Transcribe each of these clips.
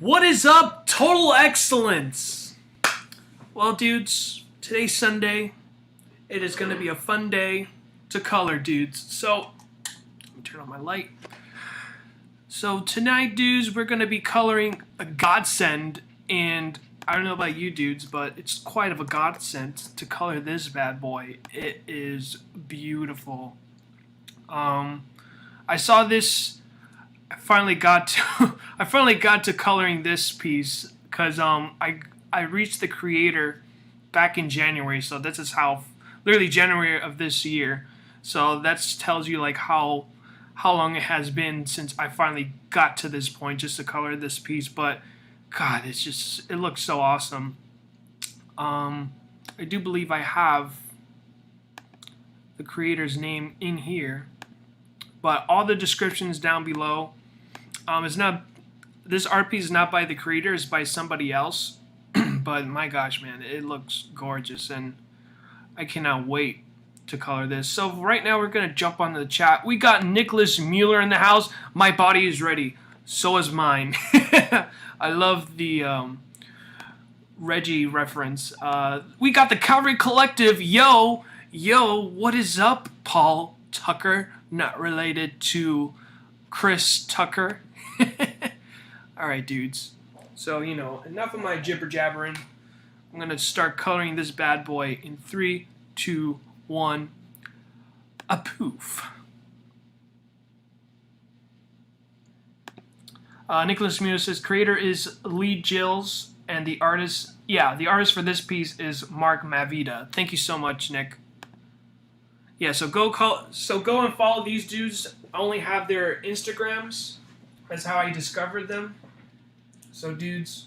What is up, total excellence? Well, dudes, today's Sunday. It is going to be a fun day to color, dudes. So, let me turn on my light. So, tonight, dudes, we're going to be coloring a Godsend. And I don't know about you dudes, but it's quite of a godsend to color this bad boy. It is beautiful. I saw this. I finally got to coloring this piece because I reached the creator back in January, so this is how literally January of this year. So that tells you like how long it has been since I finally got to this point just to color this piece. But God, it looks so awesome. I do believe I have the creator's name in here, but all the descriptions down below. It's not, this art piece is not by the creator, it's by somebody else. But my gosh, man, it looks gorgeous, and I cannot wait to color this. So right now we're gonna jump onto the chat. We got Nicholas Mueller in the house. My body is ready. So is mine. I love the Reggie reference. We got the Calvary Collective. Yo, what is up, Paul Tucker? Not related to Chris Tucker. Alright, dudes. So, enough of my jibber jabbering. I'm going to start coloring this bad boy in 3, 2, 1. A poof. Nicholas Munoz says, creator is Lee Gills, and the artist for this piece is Mark Mavita. Thank you so much, Nick. Yeah, so go and follow these dudes. I only have their Instagrams. That's how I discovered them. So, dudes,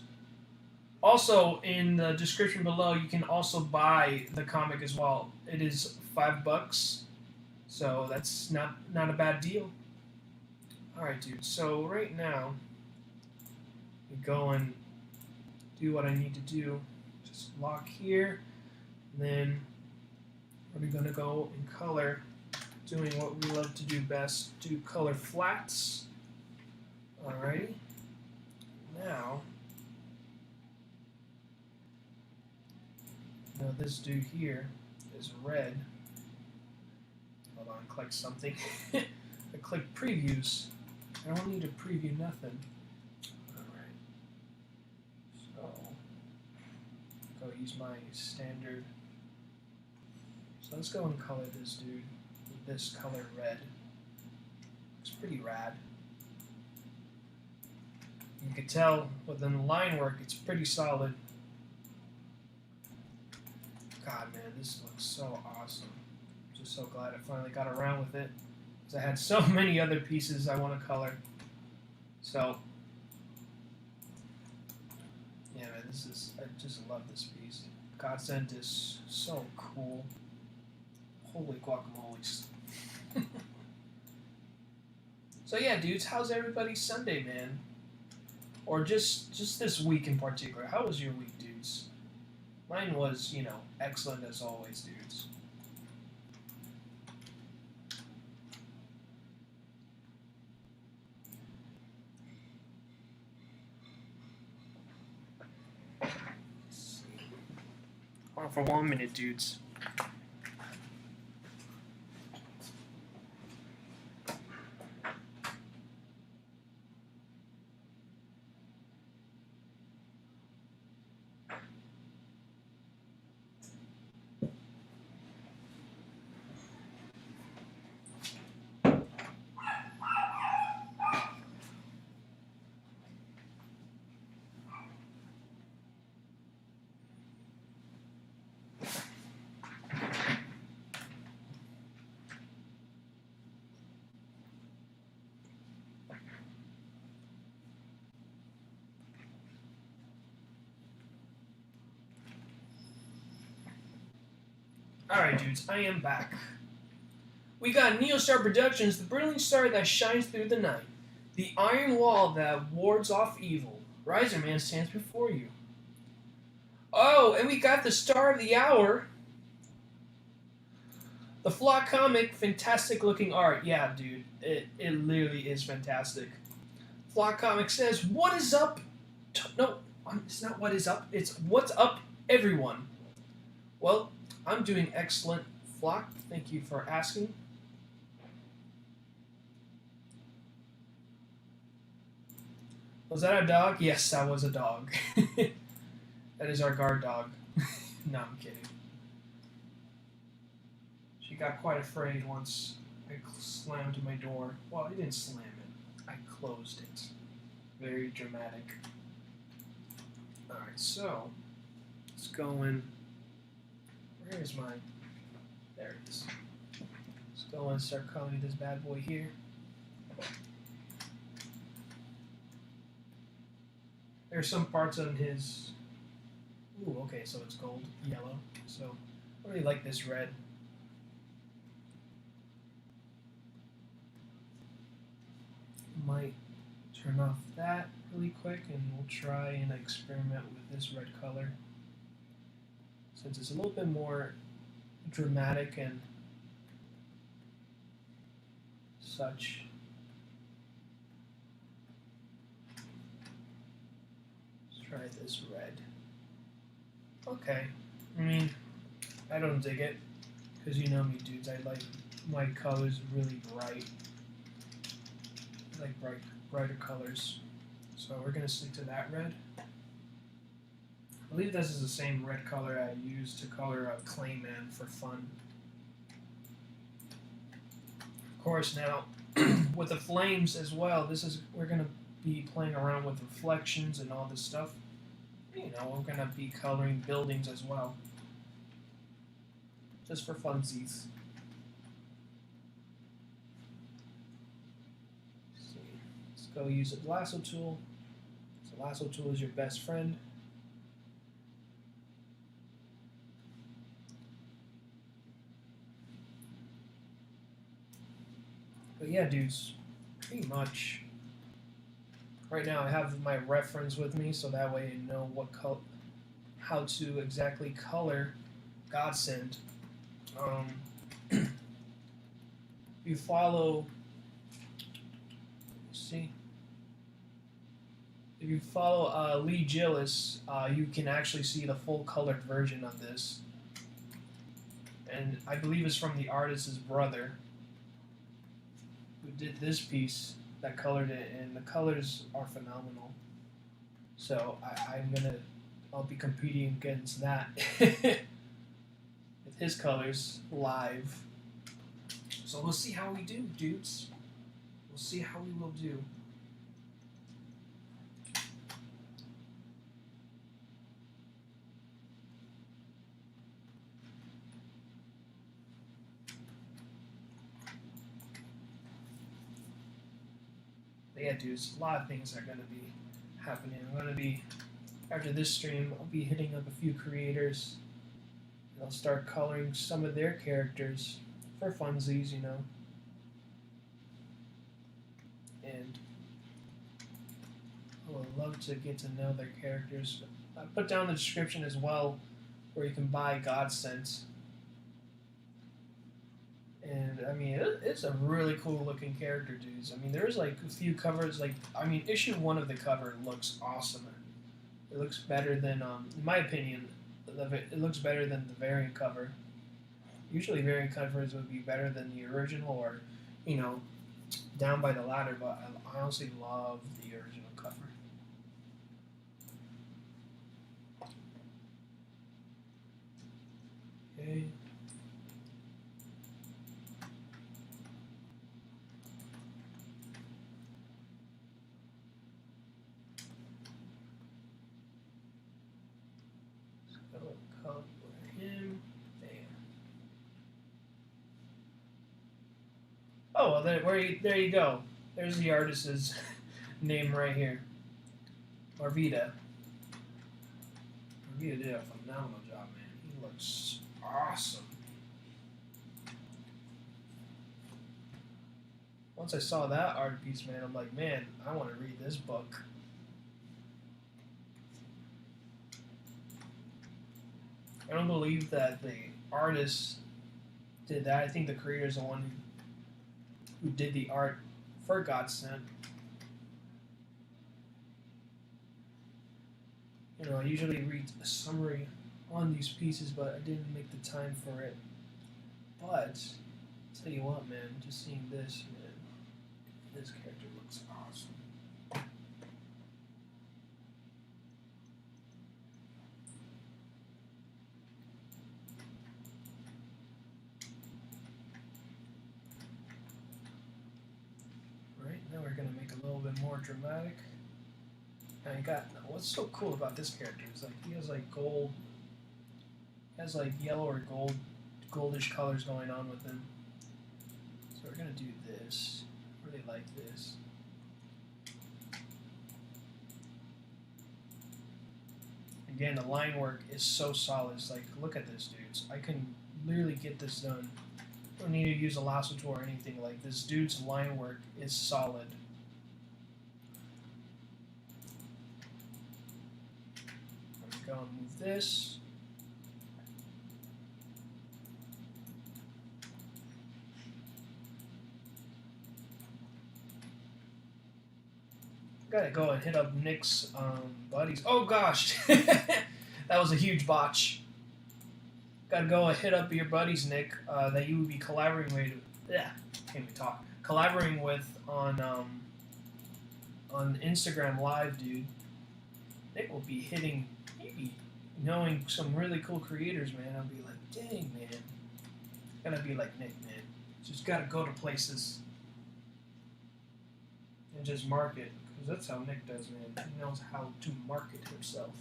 also in the description below, you can also buy the comic as well. It is $5, so that's not a bad deal. All right, dudes. So right now, we go and do what I need to do. Just lock here, and then we're gonna go and color, doing what we love to do best: do color flats. Alrighty. Now, this dude here is red. Hold on, click something. I click previews. I don't need to preview nothing. Alright. So, go use my standard. So let's go and color this dude with this color red. It's pretty rad. You can tell within the line work, it's pretty solid. God, man, this looks so awesome. I'm just so glad I finally got around with it, because I had so many other pieces I want to color. So, yeah, man, I just love this piece. Godsend is so cool. Holy guacamoles. So yeah, dudes, how's everybody's Sunday, man? Or just this week in particular. How was your week, dudes? Mine was, excellent as always, dudes. Let's see. Hold on for 1 minute, dudes. Alright, dudes, I am back. We got Neostar Productions, the brilliant star that shines through the night. The iron wall that wards off evil. Riser Man stands before you. Oh, and we got the star of the hour. The Flock comic, fantastic looking art. Yeah, dude, it literally is fantastic. Flock Comic says, what is up, No, it's not what is up. It's what's up, everyone. Well, I'm doing excellent, Flock. Thank you for asking. Was that a dog? Yes, that was a dog. That is our guard dog. No, I'm kidding. She got quite afraid once I slammed my door. Well, I didn't slam it. I closed it. Very dramatic. Alright, so let's go in. Where is mine? There it is. Let's go and start coloring this bad boy here. There's some parts on his. Ooh, okay, so it's gold, yellow. So I really like this red. Might turn off that really quick and we'll try and experiment with this red color. Since it's a little bit more dramatic and such. Let's try this red. Okay, I mean, I don't dig it, because you know me dudes, I like my colors really bright. I like brighter colors. So we're going to stick to that red. I believe this is the same red color I used to color a Clayman for fun. Of course now, with the flames as well, we're going to be playing around with reflections and all this stuff. You know, we're going to be coloring buildings as well. Just for funsies. Let's go use a lasso tool. So lasso tool is your best friend. But yeah, dudes, pretty much. Right now I have my reference with me, so that way I know how to exactly color Godsend. You follow. See, if you follow Lee Gillis, you can actually see the full colored version of this, and I believe it's from the artist's brother who did this piece that colored it, and the colors are phenomenal. So I'll be competing against that with his colors live. So we'll see how we do, dudes. We'll see how we will do. But yeah, dudes, a lot of things are going to be happening. I'm going to be, after this stream, I'll be hitting up a few creators. And I'll start coloring some of their characters for funsies, you know. And I would love to get to know their characters. I put down the description as well where you can buy Godsend. And I mean, it's a really cool looking character, dudes. I mean, there's like a few covers, like, I mean, issue 1 of the cover looks awesome. It looks better than, in my opinion, it looks better than the variant cover. Usually variant covers would be better than the original or, you know, down by the ladder, but I honestly love the original cover. Okay. Oh, well, there you go. There's the artist's name right here. Arvida. Arvida did a phenomenal job, man. He looks awesome. Once I saw that art piece, man, I'm like, man, I want to read this book. I don't believe that the artist did that. I think the creator is the one who did the art for Godsend. You know, I usually read a summary on these pieces, but I didn't make the time for it. But tell you what, man, just seeing this, man, this character looks awesome. Right, now we're gonna make a little bit more dramatic. And you got, what's so cool about this character is like he has like gold, he has like yellow or goldish colors going on with him. So we're gonna do this. I really like this. Again, the line work is so solid. It's like, look at this, dudes. I can literally get this done. I don't need to use a lasso tool or anything. Like, this dude's line work is solid. There we go, move this. Gotta go and hit up Nick's buddies. Oh gosh, that was a huge botch. Gotta go and hit up your buddies, Nick, that you would be collaborating with. Yeah, can't even talk. Collaborating with on Instagram Live, dude. Nick will be hitting, maybe knowing some really cool creators, man. I'll be like, dang, man. Gotta be like Nick, man. Just gotta go to places and just market. That's how Nick does, man. He knows how to market himself.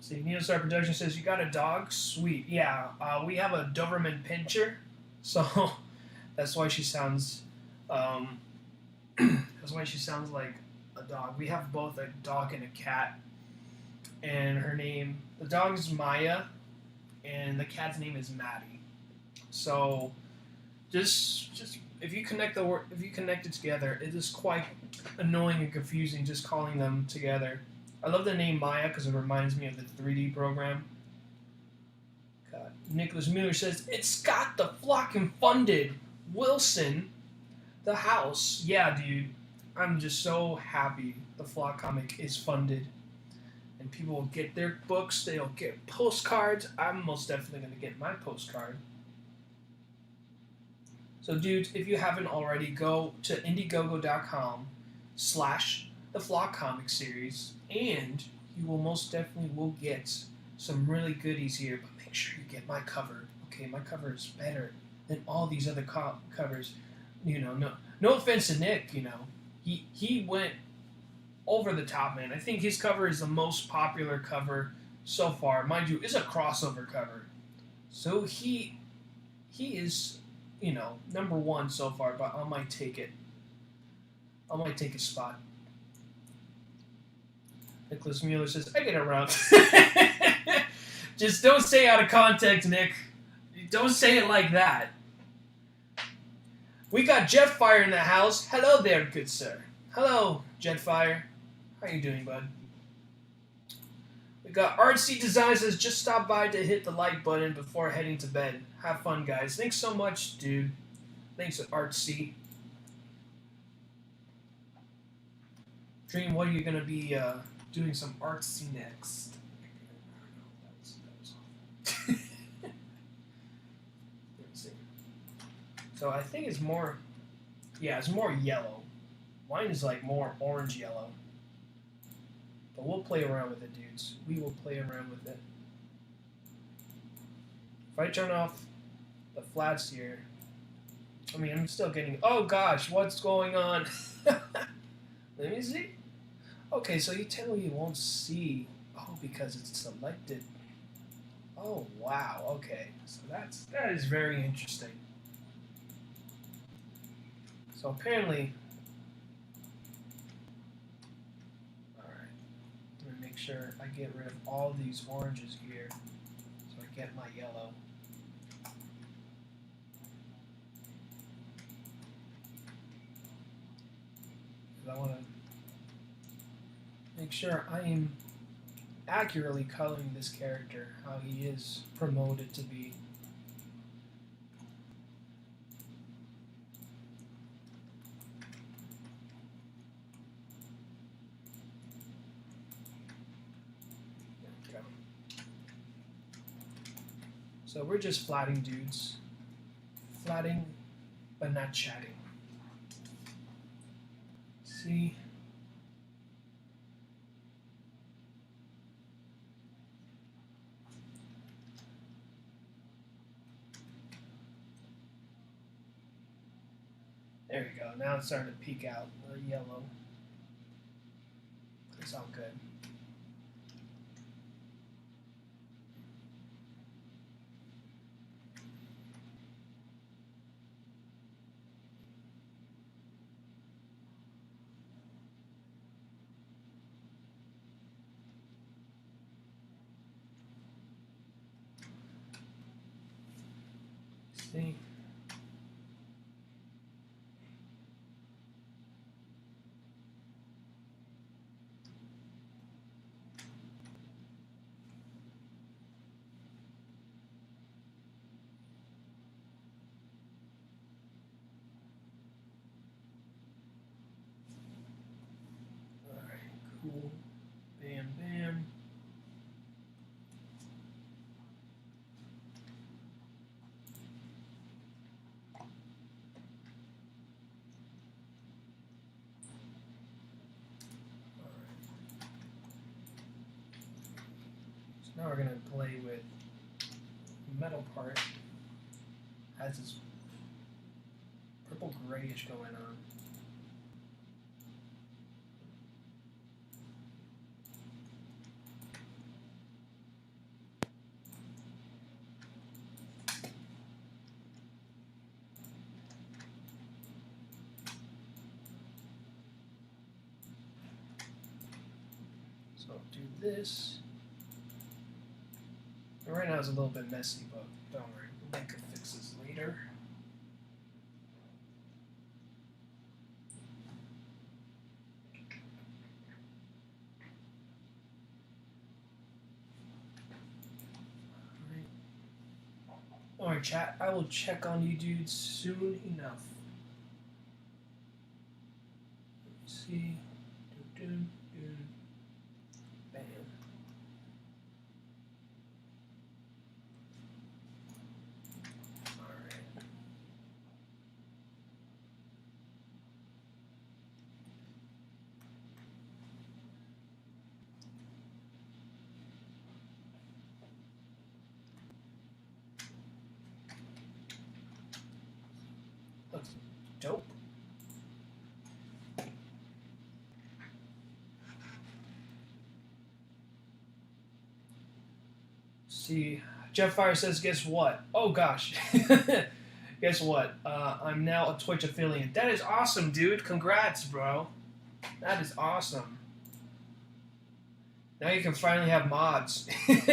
See, Neostar Production says, you got a dog? Sweet. Yeah, we have a Doberman Pinscher, so that's why she sounds, that's why she sounds like a dog. We have both a dog and a cat, and her name, the dog is Maya, and the cat's name is Maddie. So, just if you connect it together, it is quite annoying and confusing just calling them together. I love the name Maya because it reminds me of the 3D program. God. Nicholas Mueller says, it's got the flocking funded. Wilson, the house. Yeah, dude. I'm just so happy the Flock comic is funded. And people will get their books. They'll get postcards. I'm most definitely going to get my postcard. So, dudes, if you haven't already, go to indiegogo.com/the Flock Comic Series, and you will most definitely will get some really goodies here. But make sure you get my cover. Okay, my cover is better than all these other covers. You know, no offense to Nick. You know, he went over the top, man. I think his cover is the most popular cover so far. Mind you, it's a crossover cover, so he is, you know, number one so far. But I might take it. I might take his spot. Nicholas Mueller says, I get around. Just don't say out of context, Nick. Don't say it like that. We got Jetfire in the house. Hello there, good sir. Hello, Jetfire. How you doing, bud? We got Artsy Design says, just stop by to hit the like button before heading to bed. Have fun, guys. Thanks so much, dude. Thanks, Artsy. Dream, what are you going to be doing some artsy next? Let's see. So I think it's more, yeah, it's more yellow. Mine is like more orange yellow. But we'll play around with it, dudes. We will play around with it. If I turn off the flats here, I mean, I'm still getting, oh gosh, what's going on? Let me see. Okay, so you tell me you won't see. Oh, because it's selected. Oh, wow. Okay, so that is very interesting. So apparently, all right. I'm gonna make sure I get rid of all these oranges here, so I get my yellow. I want to make sure I am accurately coloring this character, how he is promoted to be. There we go. So we're just flatting dudes. Flatting, but not chatting. See? There we go. Now it's starting to peek out. A little yellow. It's all good. See? Alright, cool. Bam, bam. Now we're going to play with the metal part. Has this purple grayish going on. So I'll do this. Right now it's a little bit messy, but don't worry, we can fix this later. Alright, chat, I will check on you dudes soon enough. Let's see. Bam. Looks dope. See, Jeff Fire says, guess what? Oh gosh. Guess what? I'm now a Twitch affiliate. That is awesome, dude. Congrats, bro. That is awesome. Now you can finally have mods. Let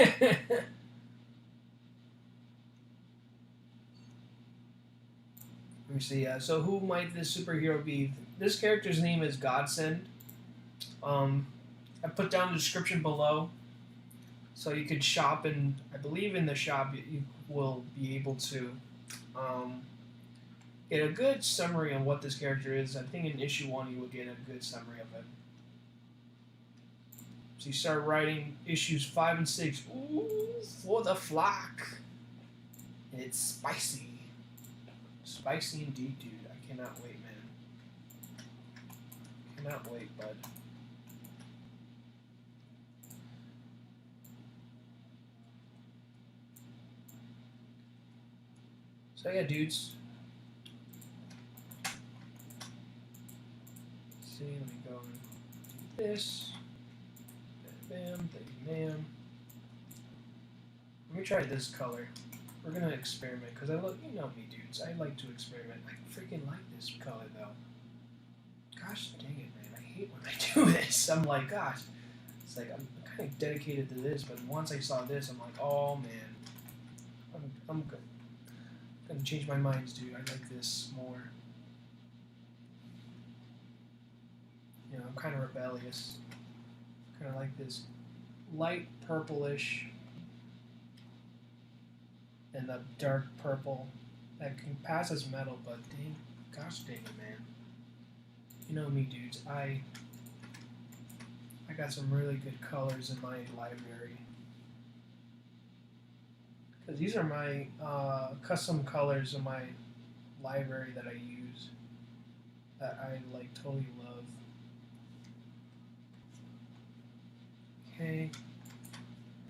me see. So who might this superhero be? This character's name is Godsend. I put down the description below, so you could shop, and I believe in the shop you will be able to get a good summary on what this character is. I think in issue 1 you will get a good summary of it. So you start writing issues 5 and 6. Ooh, for the flock. It's spicy. Spicy indeed, dude. I cannot wait, man. Cannot wait, bud. So yeah, dudes. Let's see, let me go and do this. Bam, bam. Let me try this color. We're gonna experiment, because I look, you know me, dudes. I like to experiment. I freaking like this color, though. Gosh dang it, man. I hate when I do this. I'm like, gosh. It's like, I'm kind of dedicated to this, but once I saw this, I'm like, oh, man. I'm good. I'm gonna change my minds, dude. I like this more. I'm kind of rebellious. Kind of like this light purplish and the dark purple that can pass as metal, but gosh dang it, man. You know me, dudes. I got some really good colors in my library. Because these are my custom colors in my library that I use, that I like totally love. Okay.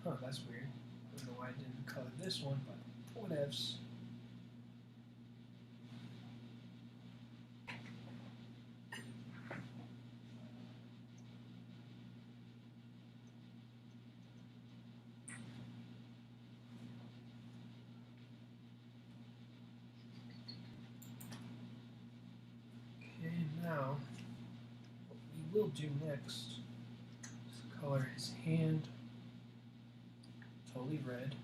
Huh, that's weird. I don't know why I didn't color this one, but whatevs. Okay, now what we will do next is color his hand totally red.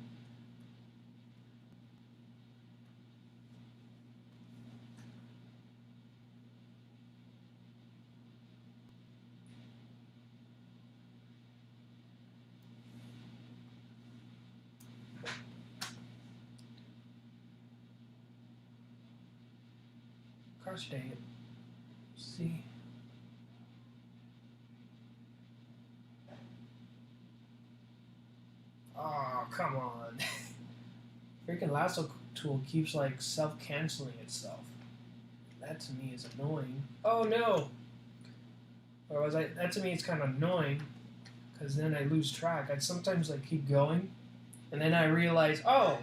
Gosh dang it. See? Oh, come on. Freaking lasso tool keeps like self-canceling itself. That to me is annoying. Oh no! Or was I? That to me is kind of annoying, because then I lose track. I sometimes like keep going, and then I realize, oh,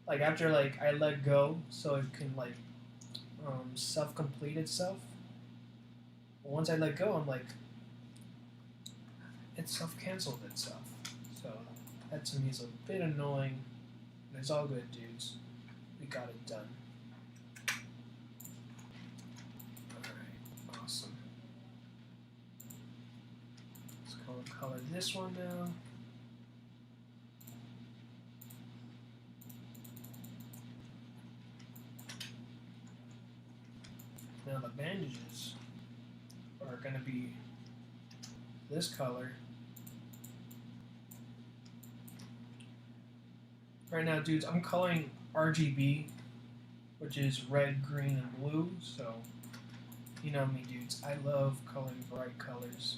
like after like I let go, so it can like self-complete itself. But once I let go, I'm like, it self-canceled itself. So that to me is a bit annoying. But it's all good, dudes. We got it done. Alright, awesome. Let's go and color this one now. Now the bandages are going to be this color. Right now, dudes, I'm coloring RGB, which is red, green, and blue. So, you know me, dudes. I love coloring bright colors.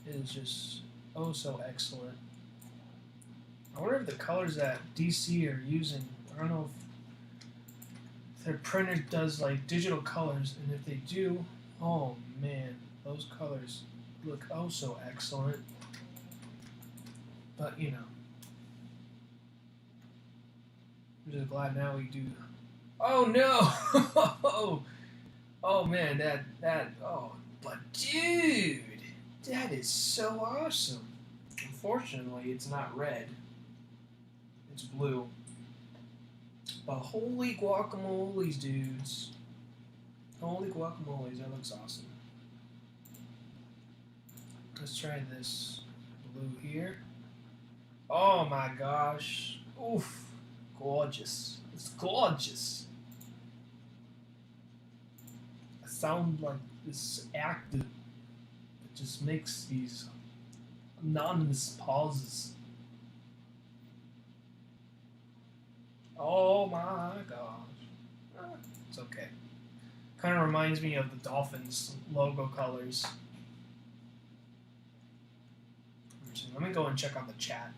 It is just oh so excellent. I wonder if the colors that DC are using, I don't know if their printer does like digital colors, and if they do, oh man, those colors look oh so excellent. But you know, I'm just glad now we do. Oh no! Oh man, oh, but dude, that is so awesome. Unfortunately, it's not red. It's blue. But holy guacamoles, dudes. Holy guacamoles, that looks awesome. Let's try this blue here. Oh my gosh. Oof. Gorgeous. It's gorgeous. I sound like this actor that just makes these anonymous pauses. Oh my gosh. It's okay. Kind of reminds me of the Dolphins logo colors. Let me go and check on the chat.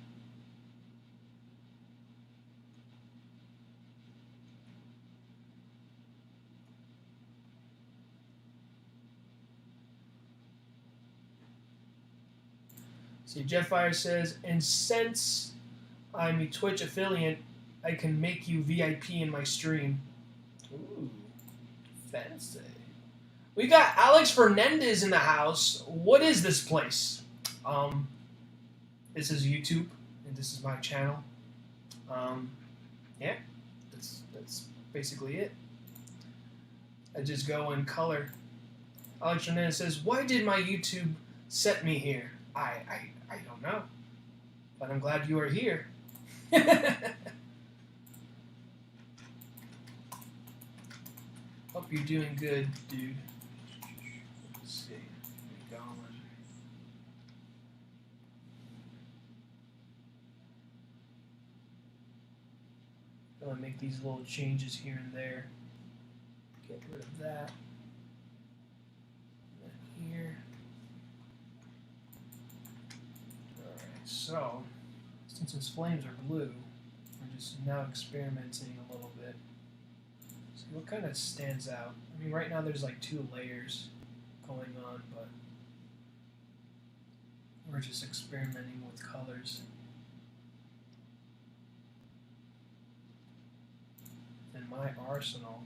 See, Jetfire says, and since I'm a Twitch affiliate, I can make you VIP in my stream. Ooh, fancy. We got Alex Fernandez in the house. What is this place? This is YouTube, and this is my channel. Yeah, that's basically it. I just go and color. Alex Fernandez says, why did my YouTube set me here? I don't know, but I'm glad you are here. Hope you're doing good, dude. Gonna make these little changes here and there. Get rid of that. And here. Alright, so since his flames are blue, we're just now experimenting a little bit. See what kind of stands out. I mean, right now there's like 2 layers going on, but we're just experimenting with colors. In my arsenal,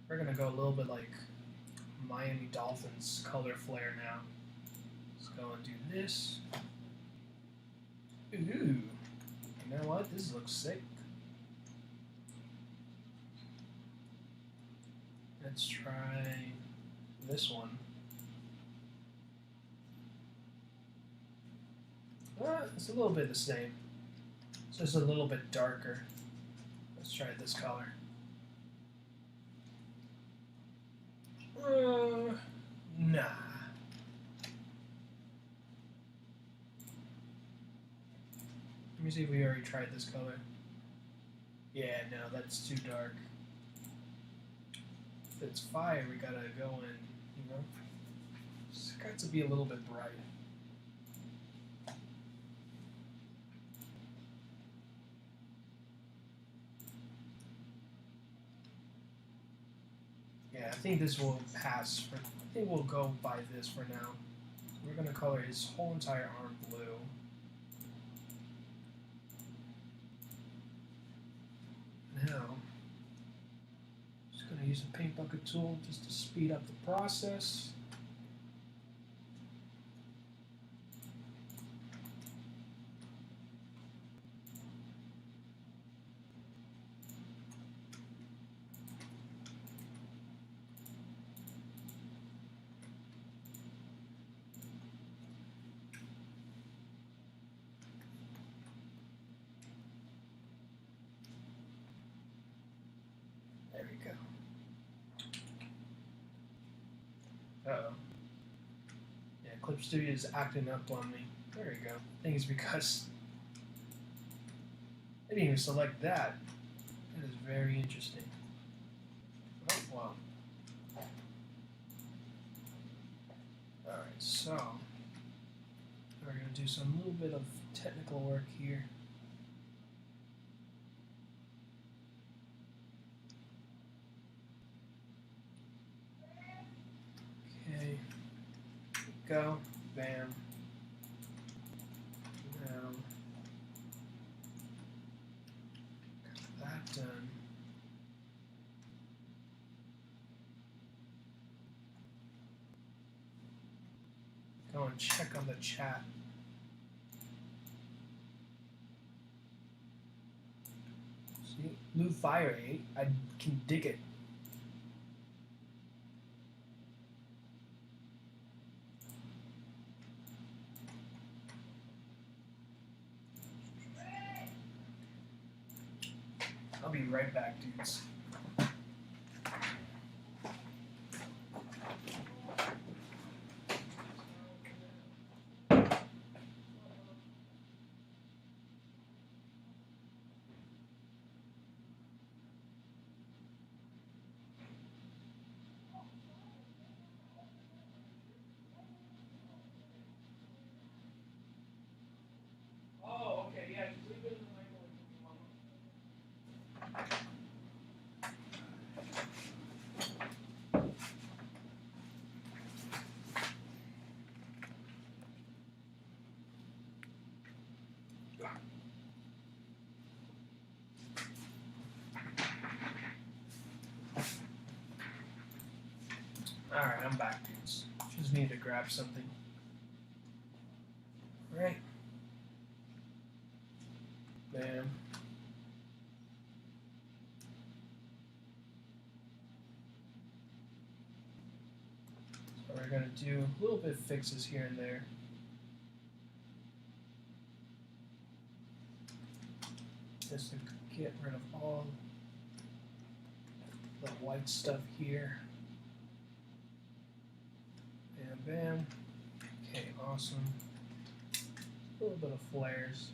we're gonna go a little bit like Miami Dolphins color flare now. Let's go and do this. Ooh, you know what? This looks sick. Let's try this one. It's a little bit the same. It's just a little bit darker. Let's try this color. Nah. Let me see if we already tried this color. Yeah, no, that's too dark. If it's fire, we gotta go in, you know? It's got to be a little bit bright. Yeah, I think this will pass. I think we'll go by this for now. We're gonna color his whole entire arm blue. Now, just gonna use a paint bucket tool just to speed up the process. There we go. Uh-oh. Yeah, Clip Studio is acting up on me. There we go. I think it's because I didn't even select that. That is very interesting. Oh, wow. Alright, so we're going to do some little bit of technical work here. Okay, go, bam. Now, got that done. Go and check on the chat. See, blue fire 8. I can dig it. I'll be right back, dudes. Oh, okay, yeah, just leave it in the microwave if you want. Alright, I'm back, dudes. Just need to grab something. Right. Bam. So we're going to do a little bit of fixes here and there. Just to get rid of all the white stuff here. Bam, bam. Okay, awesome. A little bit of flares.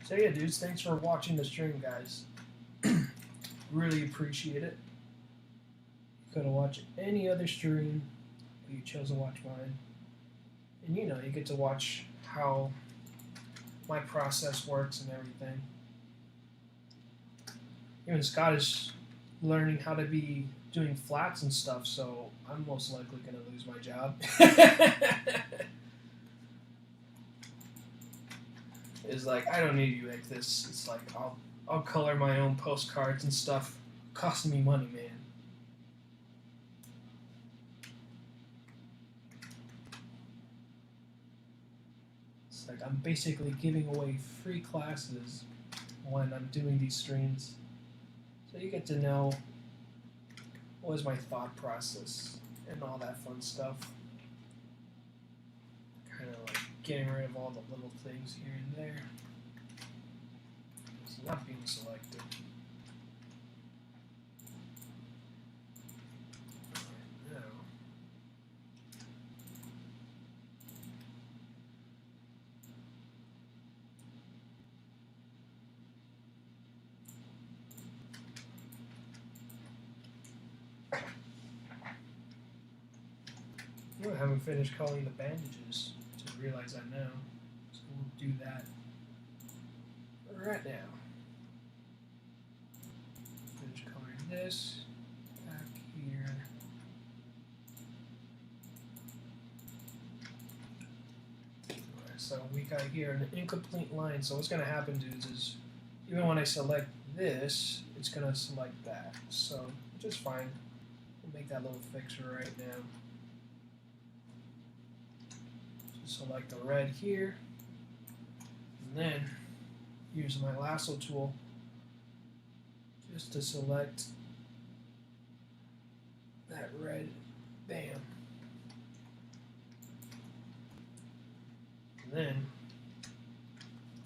So yeah, dudes, thanks for watching the stream, guys. Really appreciate it. You could have watched any other stream, but you chose to watch mine. And you know, you get to watch how my process works and everything. Even Scott is learning how to be doing flats and stuff, so I'm most likely going to lose my job. It's like, I don't need you like this. It's like, I'll color my own postcards and stuff. Costing me money, man. It's like I'm basically giving away free classes when I'm doing these streams. So you get to know what was my thought process and all that fun stuff. Kind of like getting rid of all the little things here and there. It's not being selected. Right now. I haven't finished coloring the bandages. Just realized that now. So we'll do that right now. Finish coloring this back here. Alright, so we got here an incomplete line. So what's going to happen, dudes, is even when I select this, it's going to select that. So just fine. We'll make that little fixer right now. Select the red here, and then use my lasso tool just to select that red. Bam. And then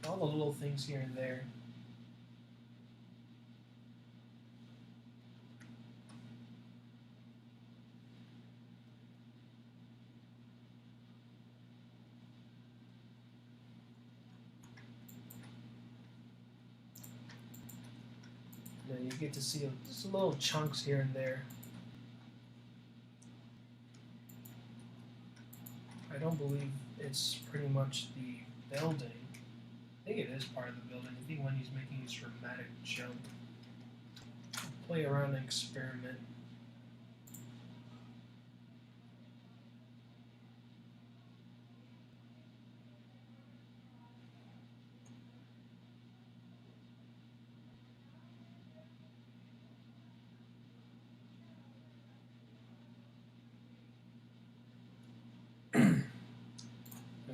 all the little things here and there. You get to see just little chunks here and there. I don't believe it's pretty much the building. I think it is part of the building. I think when he's making his dramatic jump. Play around and experiment.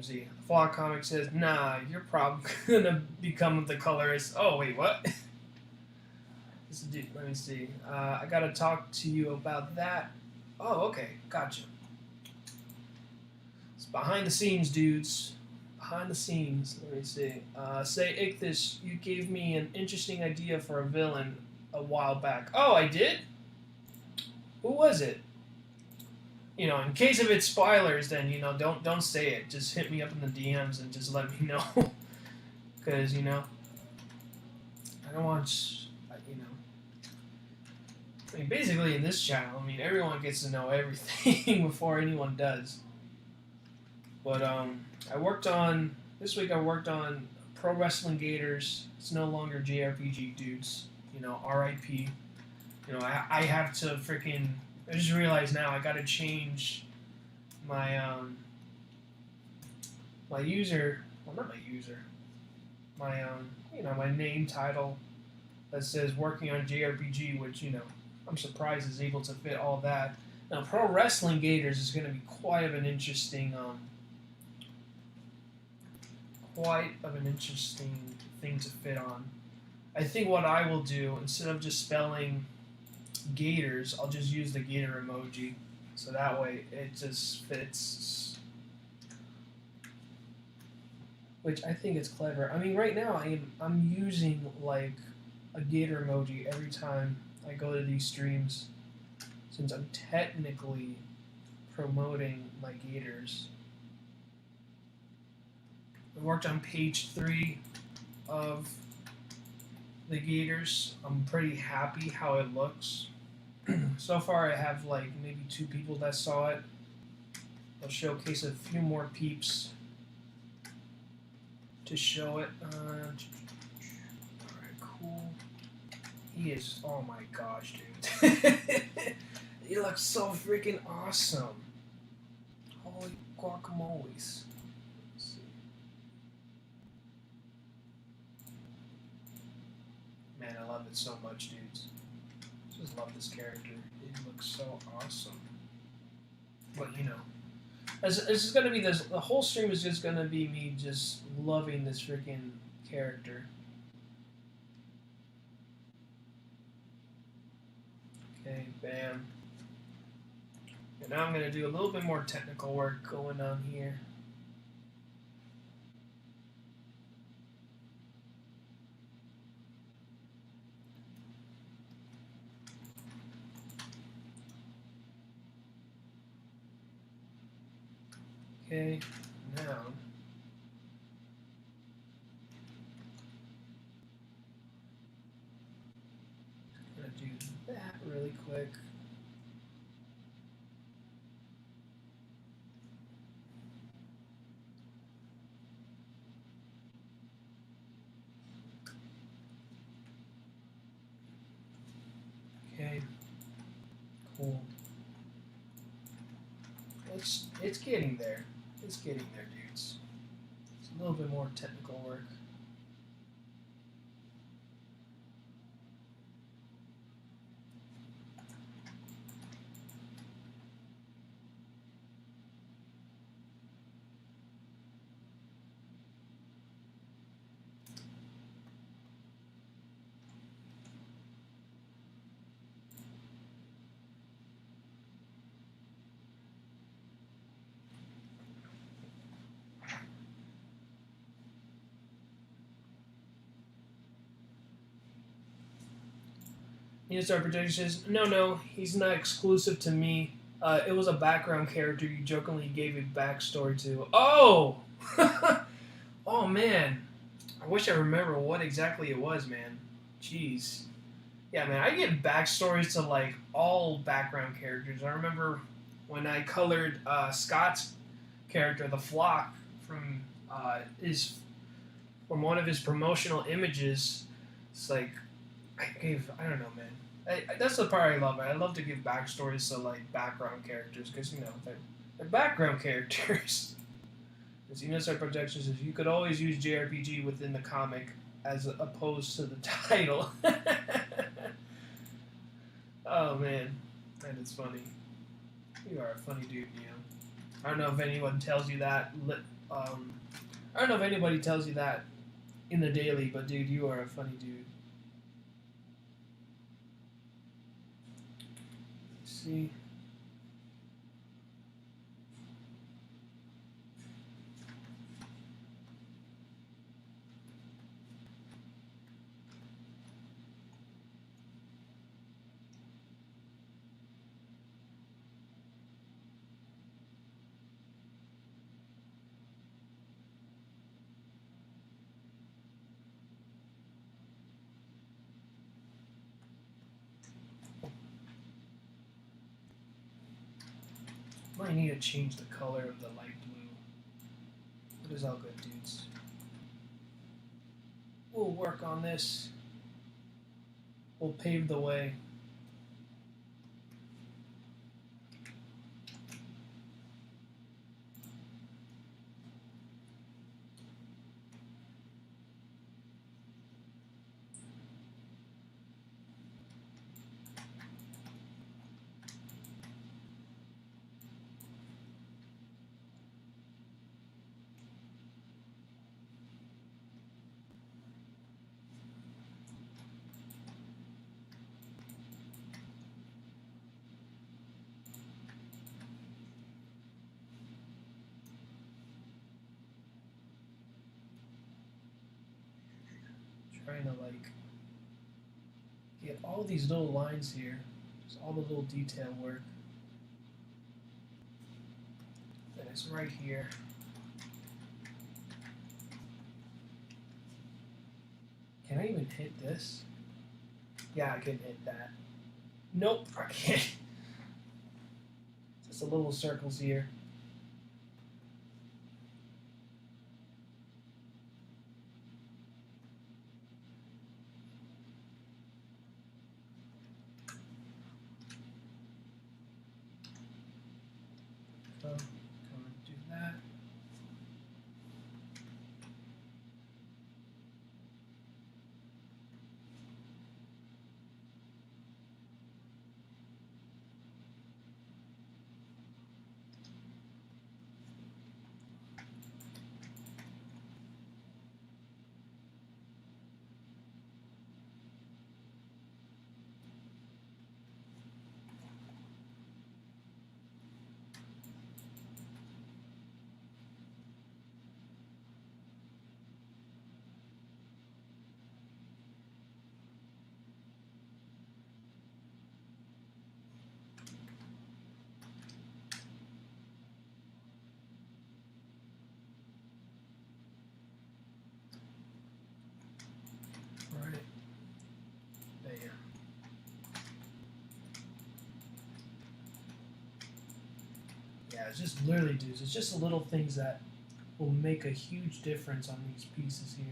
See, Flaw Comic says, nah, you're probably gonna become the colorist. Oh, wait, what? Let me see. I gotta talk to you about that. Oh, okay, gotcha. It's behind the scenes, dudes. Behind the scenes. Let me see. Say, Ichthus, you gave me an interesting idea for a villain a while back. Oh, I did? Who was it? You know, in case of it's spoilers, then, you know, don't say it. Just hit me up in the DMs and just let me know. Because, you know, I don't want, you know. I mean, basically in this channel, I mean, everyone gets to know everything before anyone does. But, this week I worked on Pro Wrestling Gators. It's no longer JRPG dudes. You know, RIP. You know, I have to freaking... I just realized now I gotta change my my user. Well, not my user. My you know, my name title that says working on JRPG, which, you know, I'm surprised is able to fit all that. Now, Pro Wrestling Gators is going to be quite of an interesting thing to fit on. I think what I will do, instead of just spelling Gators, I'll just use the gator emoji. So that way it just fits, which I think is clever. I mean, right now I'm using like a gator emoji every time I go to these streams, since I'm technically promoting my gators. I worked on page 3 of the gators. I'm pretty happy how it looks. So far I have like maybe 2 people that saw it. I'll showcase a few more peeps to show it. Alright, cool. He is, oh my gosh, dude. He looks so freaking awesome. Holy guacamoles. Man, I love it so much, dudes. Just love this character. It looks so awesome. But you know, it's just gonna be this. The whole stream is just gonna be me just loving this freaking character. Okay, bam. And now I'm gonna do a little bit more technical work going on here. Okay, now I'm gonna do that really quick. Okay, cool. It's getting there. It's getting there, dudes. It's a little bit more technical work. Unistar Projector says, no, he's not exclusive to me. It was a background character you jokingly gave a backstory to. Oh! Oh, man. I wish I remember what exactly it was, man. Jeez. Yeah, man, I give backstories to, like, all background characters. I remember when I colored Scott's character, the Flock, from from one of his promotional images. It's like, I don't know, man. That's the part I love. I love to give backstories to like background characters because you know they're background characters. As Unistar Projections is, you could always use JRPG within the comic as opposed to the title. Oh man, that is funny. You are a funny dude, Neo. I don't know if anyone tells you that. I don't know if anybody tells you that in the daily, but dude, you are a funny dude. See. Might need to change the color of the light blue. But it's all good, dudes. We'll work on this. We'll pave the way. trying to like get all these little lines here, just all the little detail work. And it's right here. Can I even hit this? Yeah, I can hit that. Nope, I can't. Just a little circles here. So, come and do that. Right there. Yeah, it's just literally, dudes. It's just the little things that will make a huge difference on these pieces here.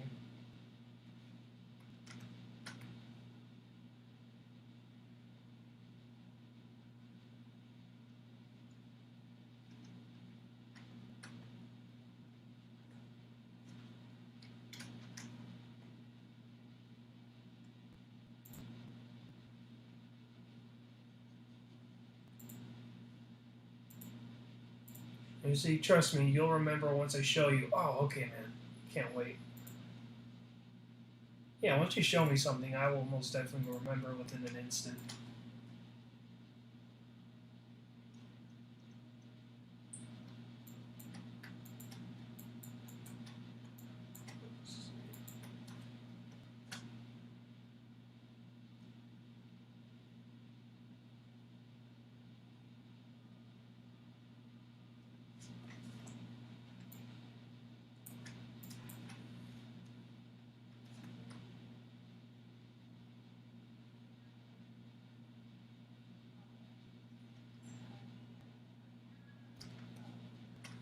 And you see, trust me, you'll remember once I show you. Oh, okay, man. Can't wait. Yeah, once you show me something, I will most definitely remember within an instant.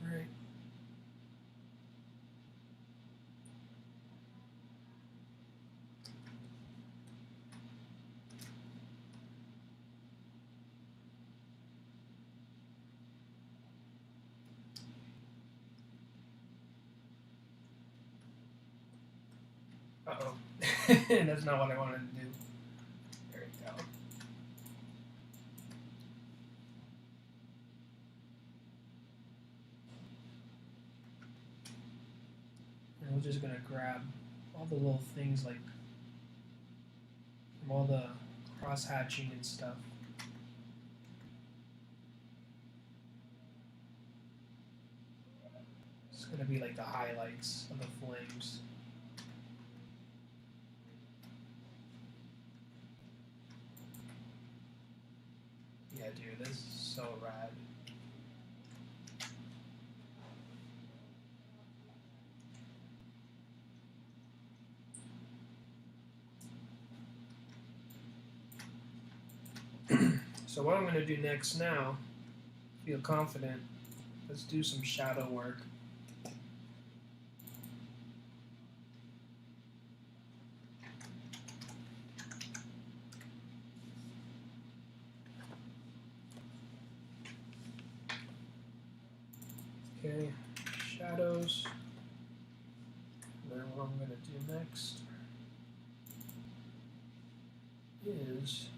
Right. Uh-oh. That's not what I wanted to do. There we go. And we're just going to grab all the little things like from all the cross-hatching and stuff. It's going to be like the highlights of the flames. Yeah, dude, this is so rad. So what I'm going to do next now, feel confident, let's do some shadow work. Okay, shadows. And then what I'm going to do next is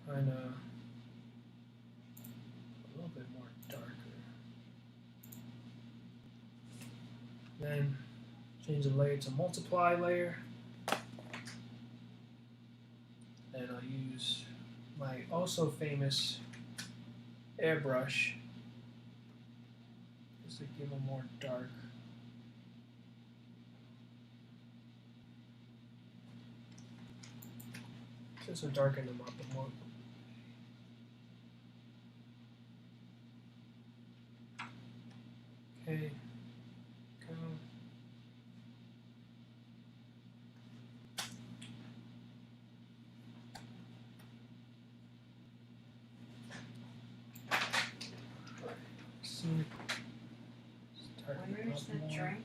kind of a little bit more darker. Then change the layer to multiply layer. And I'll use my also famous airbrush just to give a more dark This will darken them up a more. Okay. Go. See. Where's the drink?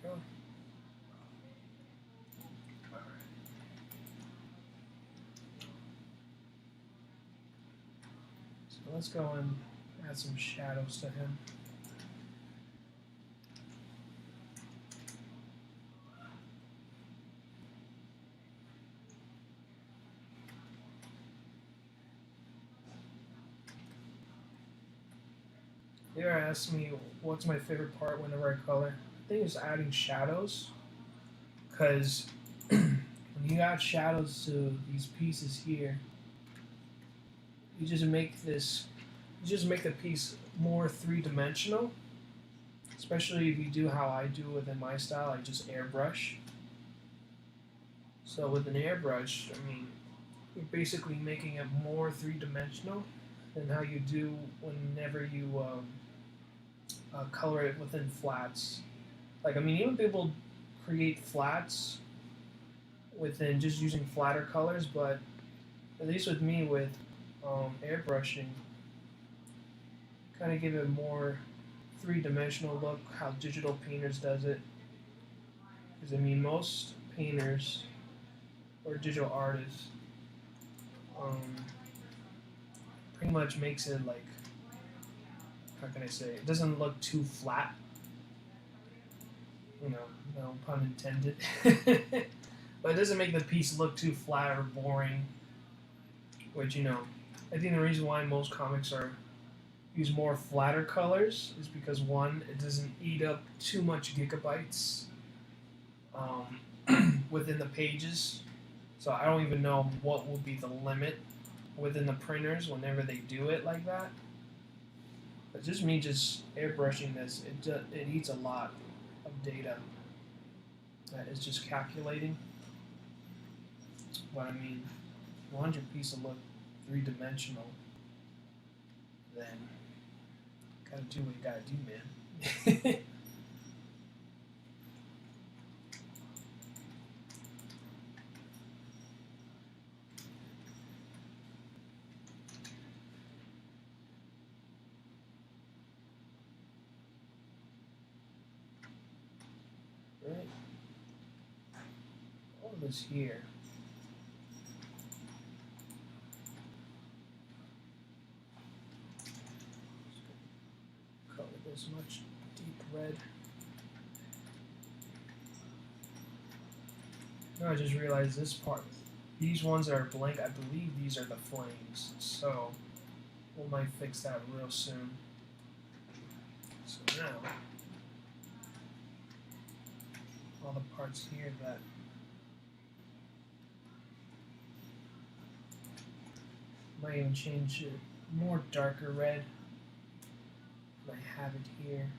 Go. So let's go and add some shadows to him. You ever ask me what's my favorite part whenever I color? I think it's adding shadows, because when you add shadows to these pieces here, you just make the piece more three-dimensional. Especially if you do how I do within my style, I just airbrush. So with an airbrush, I mean, you're basically making it more three-dimensional than how you do whenever you color it within flats. Like, I mean, even people create flats within just using flatter colors, but at least with me, with airbrushing, kind of give it a more three-dimensional look, how digital painters does it. Because, I mean, most painters or digital artists pretty much makes it like, how can I say, it doesn't look too flat. You know, no pun intended. But it doesn't make the piece look too flat or boring. Which, you know, I think the reason why most comics use more flatter colors is because, one, it doesn't eat up too much gigabytes within the pages. So I don't even know what will be the limit within the printers whenever they do it like that. But just me just airbrushing this, it eats a lot of data that is just calculating. But I mean, if you want your piece to look three-dimensional, then gotta do what you gotta do, man. Right? All this here. Color this much deep red. Now I just realized this part. These ones that are blank, I believe these are the flames. So we might fix that real soon. So now, all the parts here that might even change it more darker red. I have it here.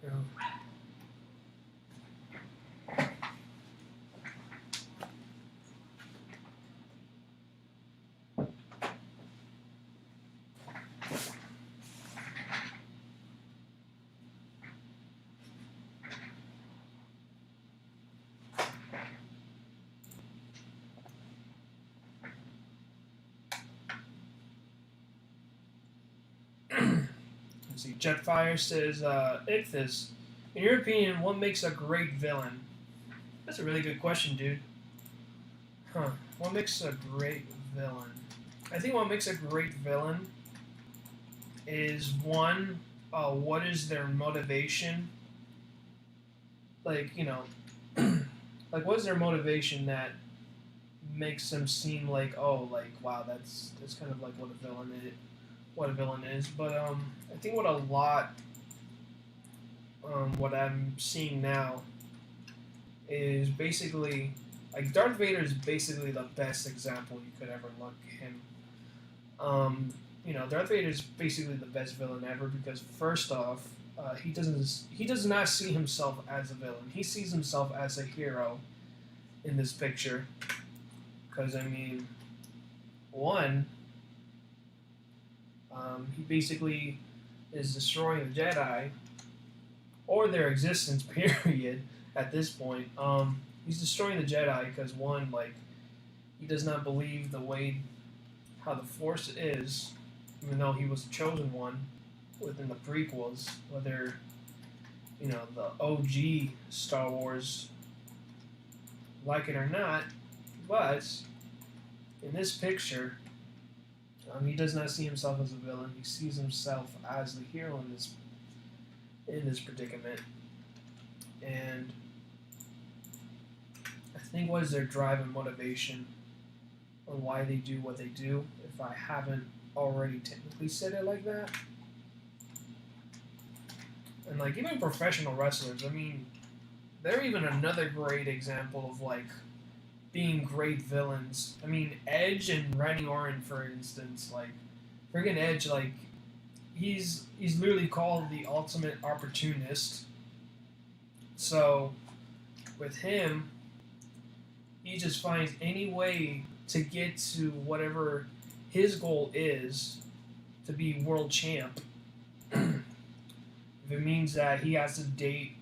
Yeah. Let's see. Jetfire says, Ichthys, in your opinion, what makes a great villain? That's a really good question, dude. Huh. What makes a great villain? I think what makes a great villain is one, what is their motivation? Like, like what is their motivation that makes them seem like, oh, like, wow, that's kind of like what a villain is. But I think what I'm seeing now is basically like Darth Vader is basically the best example you could ever look at him. Darth Vader is basically the best villain ever because first off, he does not see himself as a villain. He sees himself as a hero in this picture. Because I mean, one, he basically is destroying the Jedi or their existence. Period. At this point, he's destroying the Jedi because one, like, he does not believe the way how the Force is, even though he was the chosen one within the prequels, whether the OG Star Wars like it or not. But in this picture, he does not see himself as a villain. He sees himself as the hero in this predicament. And I think what is their drive and motivation on why they do what they do, if I haven't already technically said it like that. And like even professional wrestlers, I mean, they're even another great example of like being great villains. I mean, Edge and Randy Orton, for instance, like friggin' Edge, like he's literally called the ultimate opportunist. So with him, he just finds any way to get to whatever his goal is to be world champ. If it means that he has to date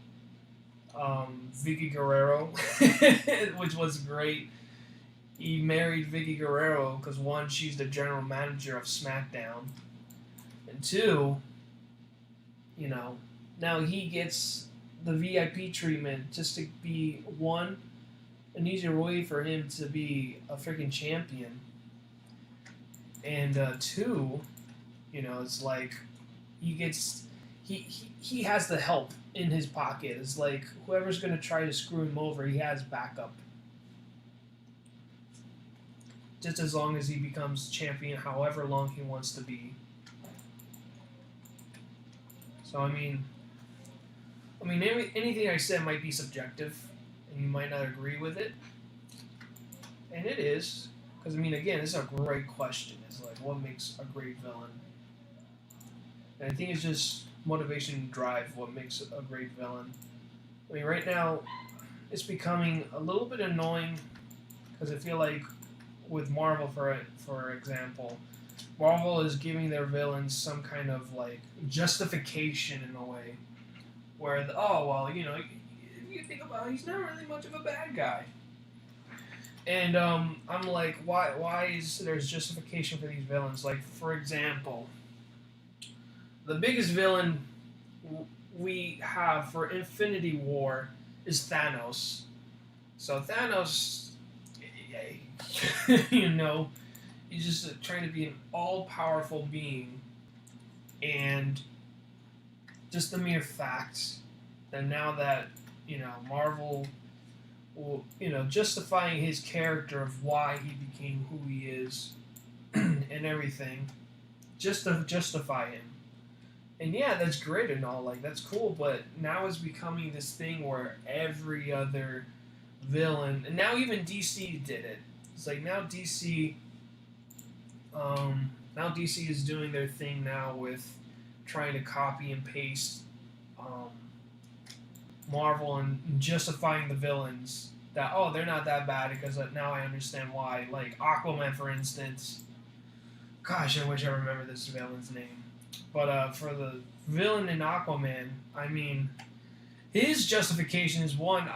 Vicky Guerrero, which was great. He married Vicky Guerrero because one, she's the general manager of SmackDown, and two, now he gets the VIP treatment just to be one, an easier way for him to be a freaking champion, and two, it's like he has the help in his pocket. It's like whoever's going to try to screw him over, he has backup. Just as long as he becomes champion, however long he wants to be. So I mean, anything I said might be subjective, and you might not agree with it, and it is, because I mean, again, this is a great question. It's like, what makes a great villain? And I think it's just motivation and drive what makes a great villain. I mean, right now, it's becoming a little bit annoying because I feel like with Marvel, for example, Marvel is giving their villains some kind of like justification in a way, where if you think about it, he's not really much of a bad guy. And I'm like, why is there's justification for these villains? Like, for example, the biggest villain we have for Infinity War is Thanos. So Thanos, he's just trying to be an all-powerful being, and just the mere fact that now that Marvel will justifying his character of why he became who he is and everything, just to justify him. And yeah, that's great and all, like, that's cool, but now it's becoming this thing where every other villain, and now even DC did it. It's like now DC is doing their thing now with trying to copy and paste Marvel and justifying the villains. That, oh, they're not that bad because now I understand why. Like Aquaman, for instance. Gosh, I wish I remember this villain's name. But for the villain in Aquaman, I mean, his justification is one,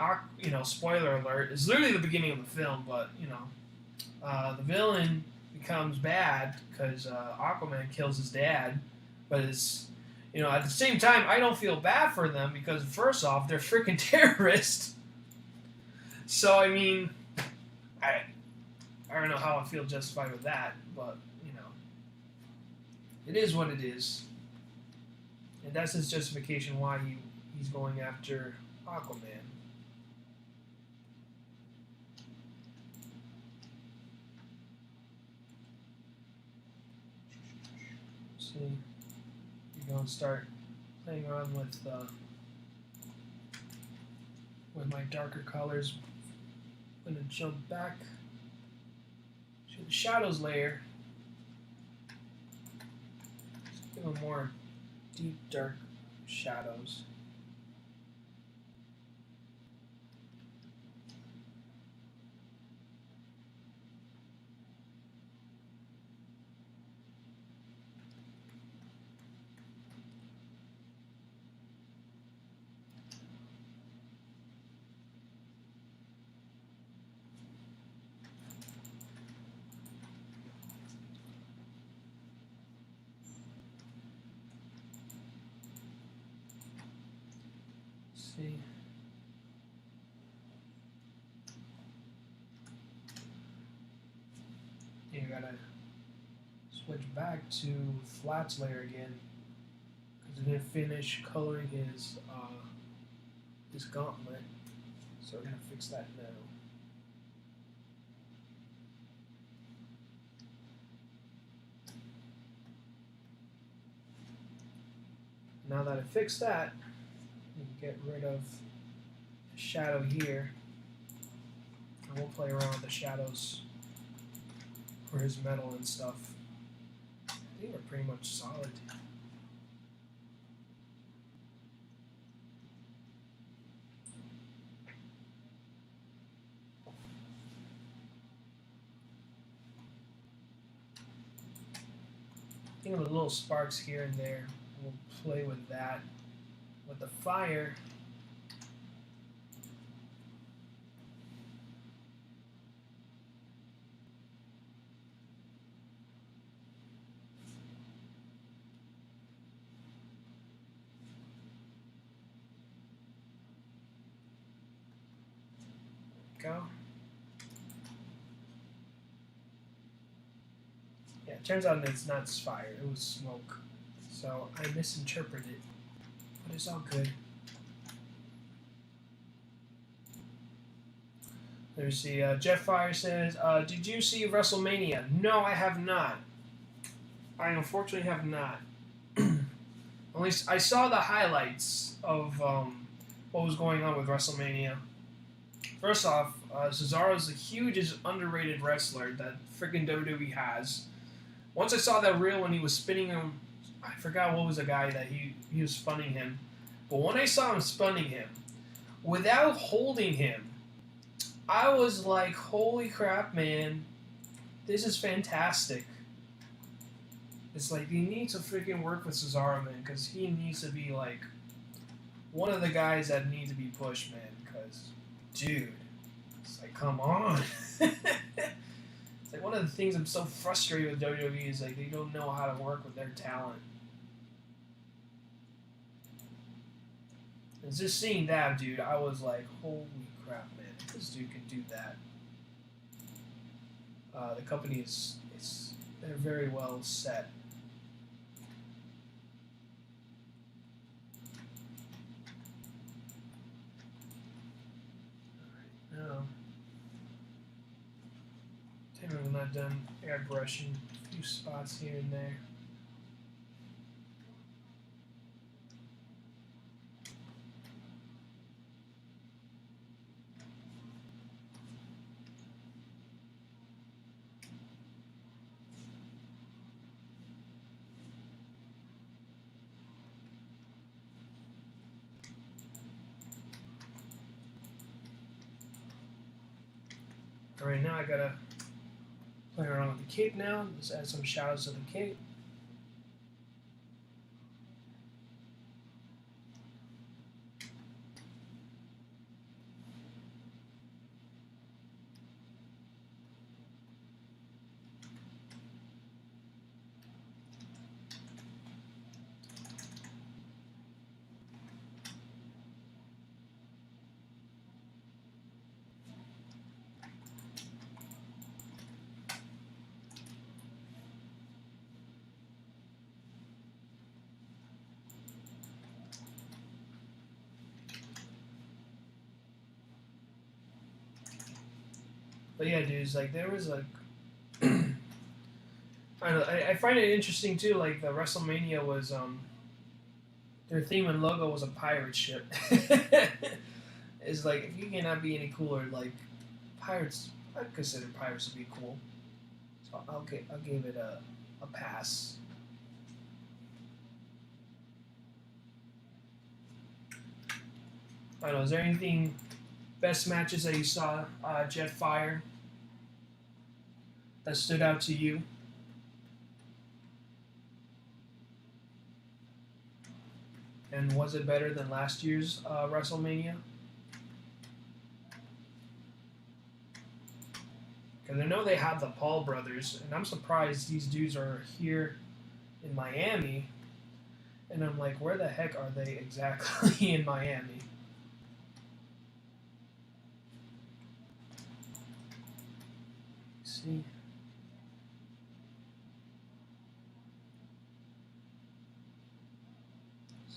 spoiler alert, is literally the beginning of the film, but, the villain becomes bad because Aquaman kills his dad, but it's, at the same time, I don't feel bad for them because, first off, they're freaking terrorists. So, I mean, I don't know how I feel justified with that, but, it is what it is. And that's his justification why he's going after Aquaman. See, you're going to start playing around with my darker colors. I'm going to jump back to the shadows layer. Just give them more deep, dark shadows. See. You gotta switch back to flats layer again because I didn't finish coloring his gauntlet, so we're gonna fix that now. Now that I fixed that, we can get rid of the shadow here, and we'll play around with the shadows for his metal and stuff. I think we're pretty much solid. I think of the little sparks here and there. We'll play with that. With the fire, go. Yeah, it turns out that it's not fire, it was smoke. So I misinterpreted it, but it's all good. There's the Jetfire says, did you see WrestleMania? No, I have not. I unfortunately have not. At least I saw the highlights of what was going on with WrestleMania. First off, Cesaro's the hugest underrated wrestler that freaking WWE has. Once I saw that reel when he was spinning him, I forgot what was the guy that he was spinning him. But when I saw him spinning him, without holding him, I was like, holy crap, man. This is fantastic. It's like, he needs to freaking work with Cesaro, man, because he needs to be, like, one of the guys that need to be pushed, man, because, dude, it's like, come on. It's like, one of the things I'm so frustrated with WWE is, like, they don't know how to work with their talent. And just seeing that, dude, I was like, holy crap, man, this dude can do that. The company they're very well set. No. Technically not done airbrushing a few spots here and there. Alright, now I gotta play around with the cape now. Let's add some shadows to the cape. But yeah, dudes, like there was like I don't know, I find it interesting too, like the WrestleMania was their theme and logo was a pirate ship. It's like if you cannot be any cooler, like pirates I consider pirates to be cool. So I'll give it a pass. I don't know, is there anything best matches that you saw Jetfire that stood out to you? And was it better than last year's WrestleMania? Because I know they have the Paul brothers, and I'm surprised these dudes are here in Miami. And I'm like, where the heck are they exactly in Miami? Let's see.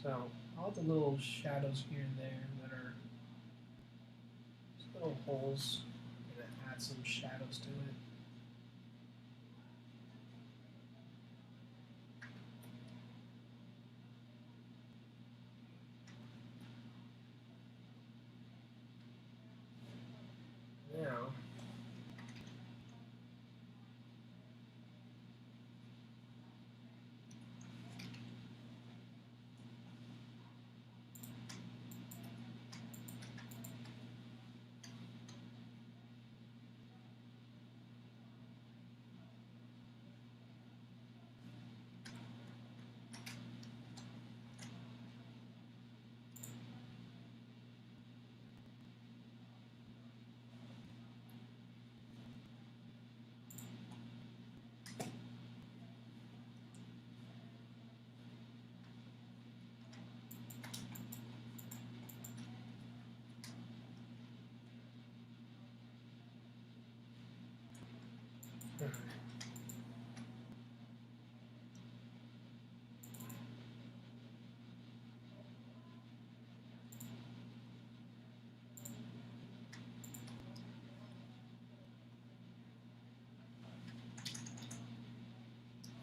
So, all the little shadows here and there that are just little holes. I'm going to add some shadows to it. Now,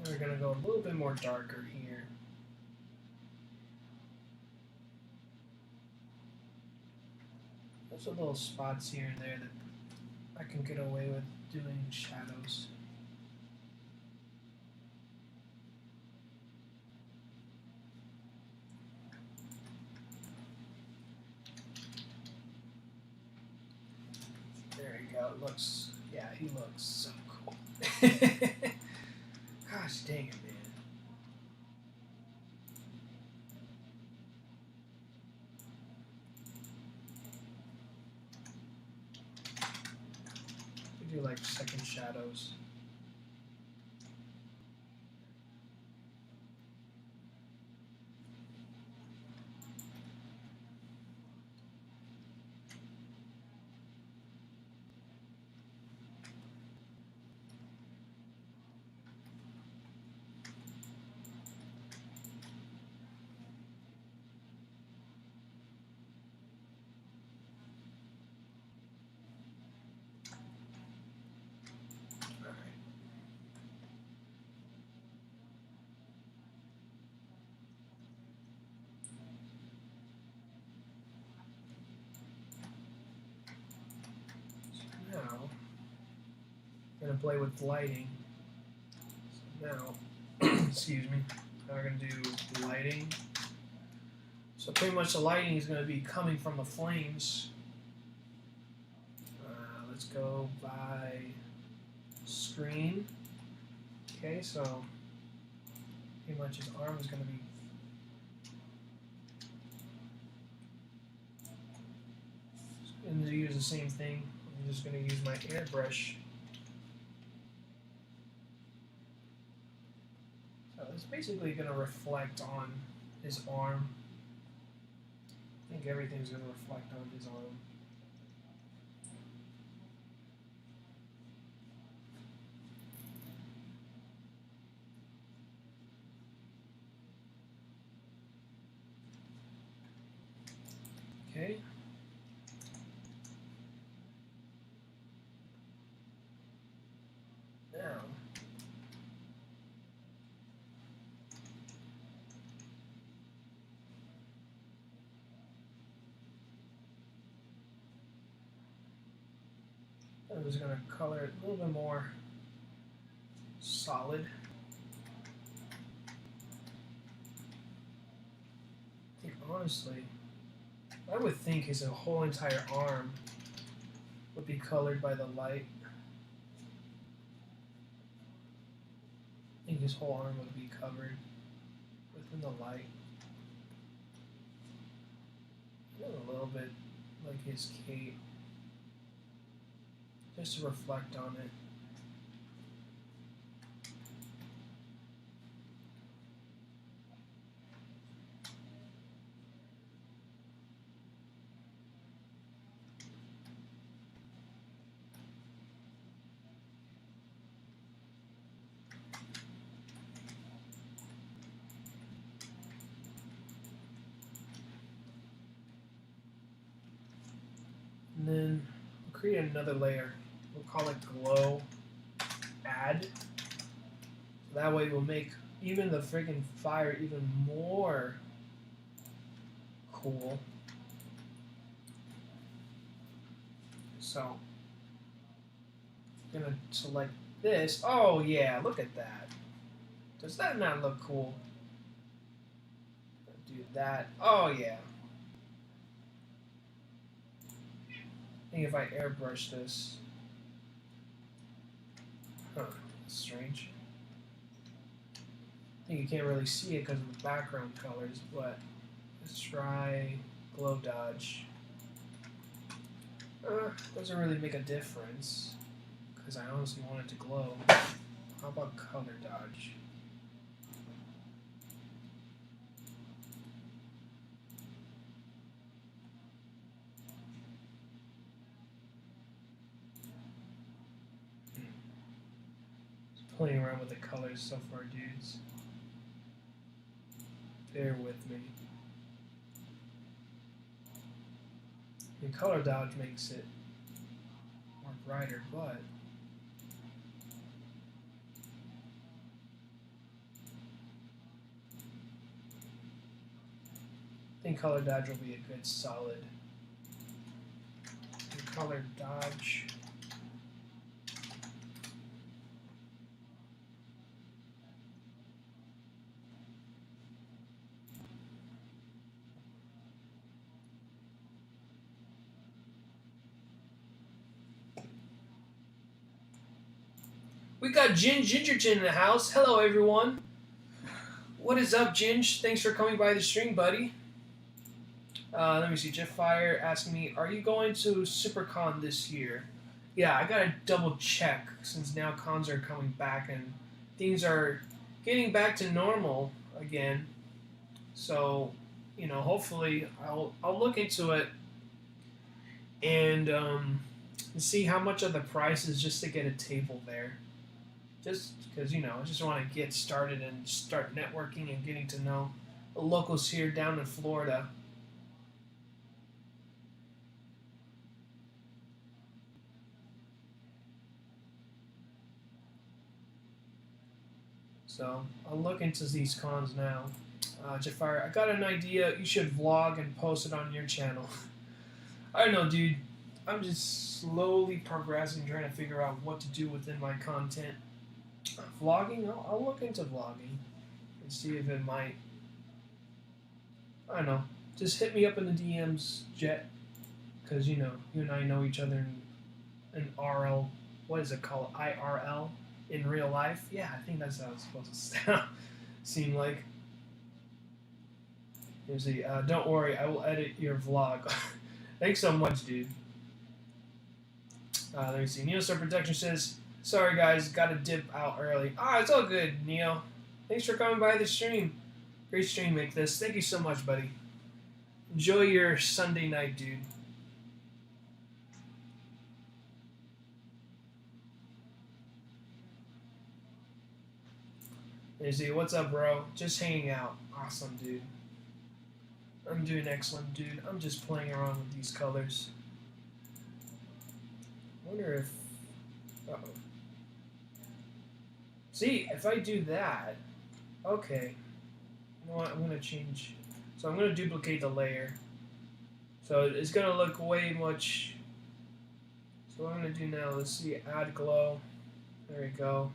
we're going to go a little bit more darker here. There's a little spots here and there that I can get away with doing shadows. There you go. It looks, yeah, he looks so cool. Gosh dang it, man. We do like second shadows. Now, I'm going to play with lighting. So now, excuse me, now we're going to do lighting. So pretty much the lighting is going to be coming from the flames. Let's let's go by screen. Okay, so pretty much his arm is going to be and to use the same thing. I'm just going to use my airbrush. So it's basically going to reflect on his arm. I think everything's going to reflect on his arm. Okay. Now, I'm just going to color it a little bit more solid. I think honestly, I would think his whole entire arm would be colored by the light. I think his whole arm would be covered within the light. And a little bit like his cape, just to reflect on it. And then we'll create another layer. We'll call it glow add. So that way we'll make even the friggin' fire even more cool. So I'm gonna select this. Oh yeah, look at that. Does that not look cool? Do that. Oh yeah. I think if I airbrush this. Huh, that's strange. I think you can't really see it because of the background colors, but let's try glow dodge. Doesn't really make a difference because I honestly want it to glow. How about color dodge? Playing around with the colors so far, dudes. Bear with me. And color dodge makes it more brighter, but I think color dodge will be a good solid. And color dodge. We got Gingerton in the house. Hello, everyone. What is up, Ginge? Thanks for coming by the stream, buddy. Let me see. Jeff Fire asking me, are you going to SuperCon this year? Yeah, I gotta double check since now cons are coming back and things are getting back to normal again. So, you know, hopefully I'll look into it and see how much of the price is just to get a table there. Just because, you know, I just want to get started and start networking and getting to know the locals here down in Florida. So I'll look into these cons now. Jafar, I got an idea. You should vlog and post it on your channel. I don't know, dude. I'm just slowly progressing, trying to figure out what to do within my content. Vlogging? I'll look into vlogging and see if it might. I don't know. Just hit me up in the DMs, Jet, because you know you and I know each other, and an RL, what is it called? IRL in real life? Yeah, I think that's how it's supposed to sound. Seem like. Here's the, don't worry, I will edit your vlog. Thanks so much, dude. Let me see. NeoStar Protection says, sorry guys, gotta dip out early. Ah, it's all good, Neo. Thanks for coming by the stream. Great stream, make this. Thank you so much, buddy. Enjoy your Sunday night, dude. Izzy, what's up, bro? Just hanging out. Awesome, dude. I'm doing excellent, dude. I'm just playing around with these colors. I wonder if... Uh-oh. See, if I do that... Okay. You know what? I'm going to change... So I'm going to duplicate the layer. So it's going to look way much... So what I'm going to do now, let's see, add glow. There we go.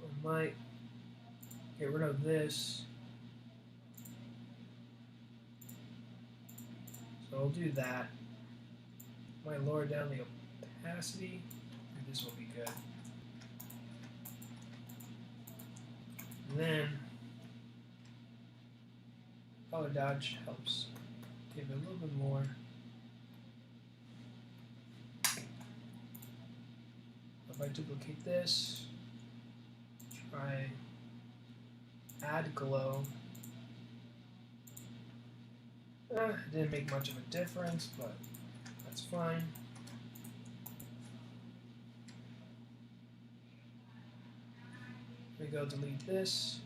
I might get rid of this. So I'll do that. Might lower down the opacity. This will be good. And then color dodge helps give it a little bit more. If I duplicate this, try add glow. Didn't make much of a difference, but that's fine. We go delete this.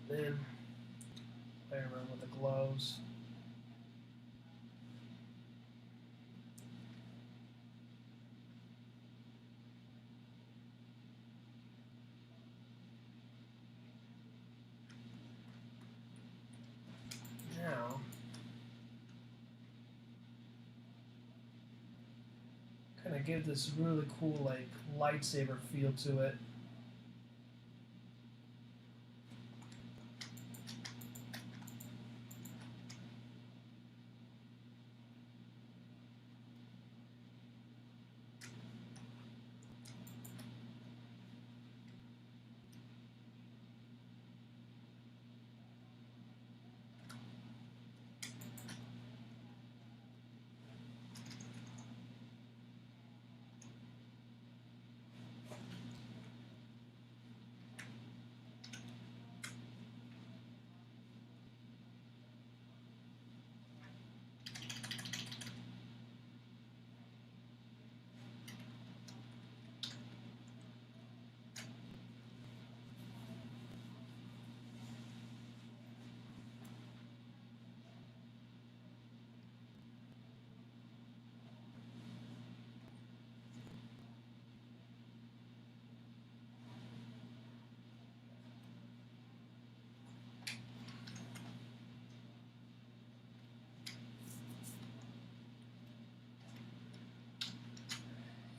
Then play around with the glows. Now, kind of give this really cool, like, lightsaber feel to it.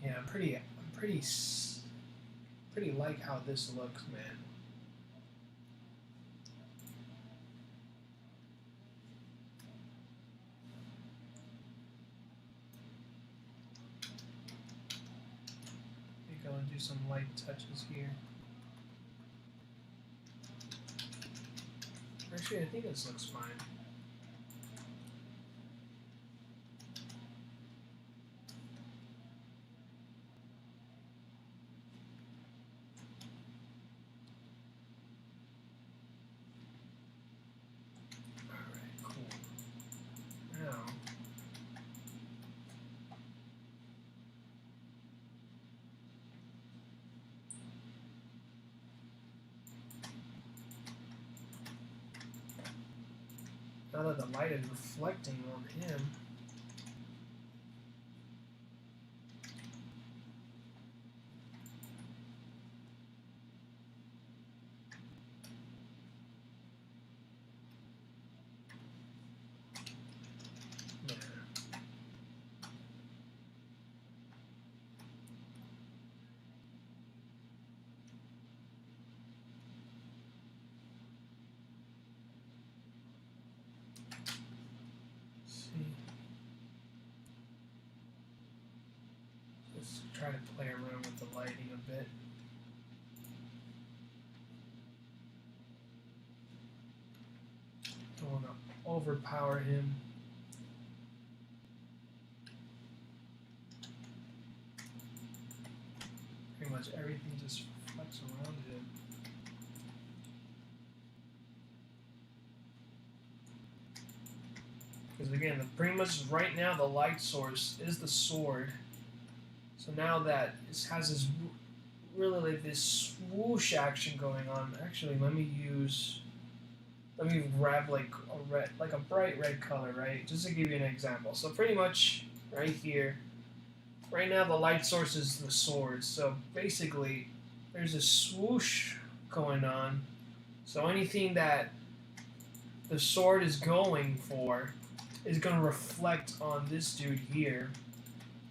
Yeah, I'm pretty like how this looks, man. Let me go and do some light touches here. Actually, I think this looks fine. Now that the light is reflecting on him. try to play around with the lighting a bit. Don't want to overpower him. Pretty much everything just reflects around him. Because again, pretty much right now the light source is the sword. So now that it has this really like this swoosh action going on. Actually, let me grab like a bright red color, right? Just to give you an example. So pretty much right here, right now the light source is the sword. So basically, there's a swoosh going on. So anything that the sword is going for is going to reflect on this dude here.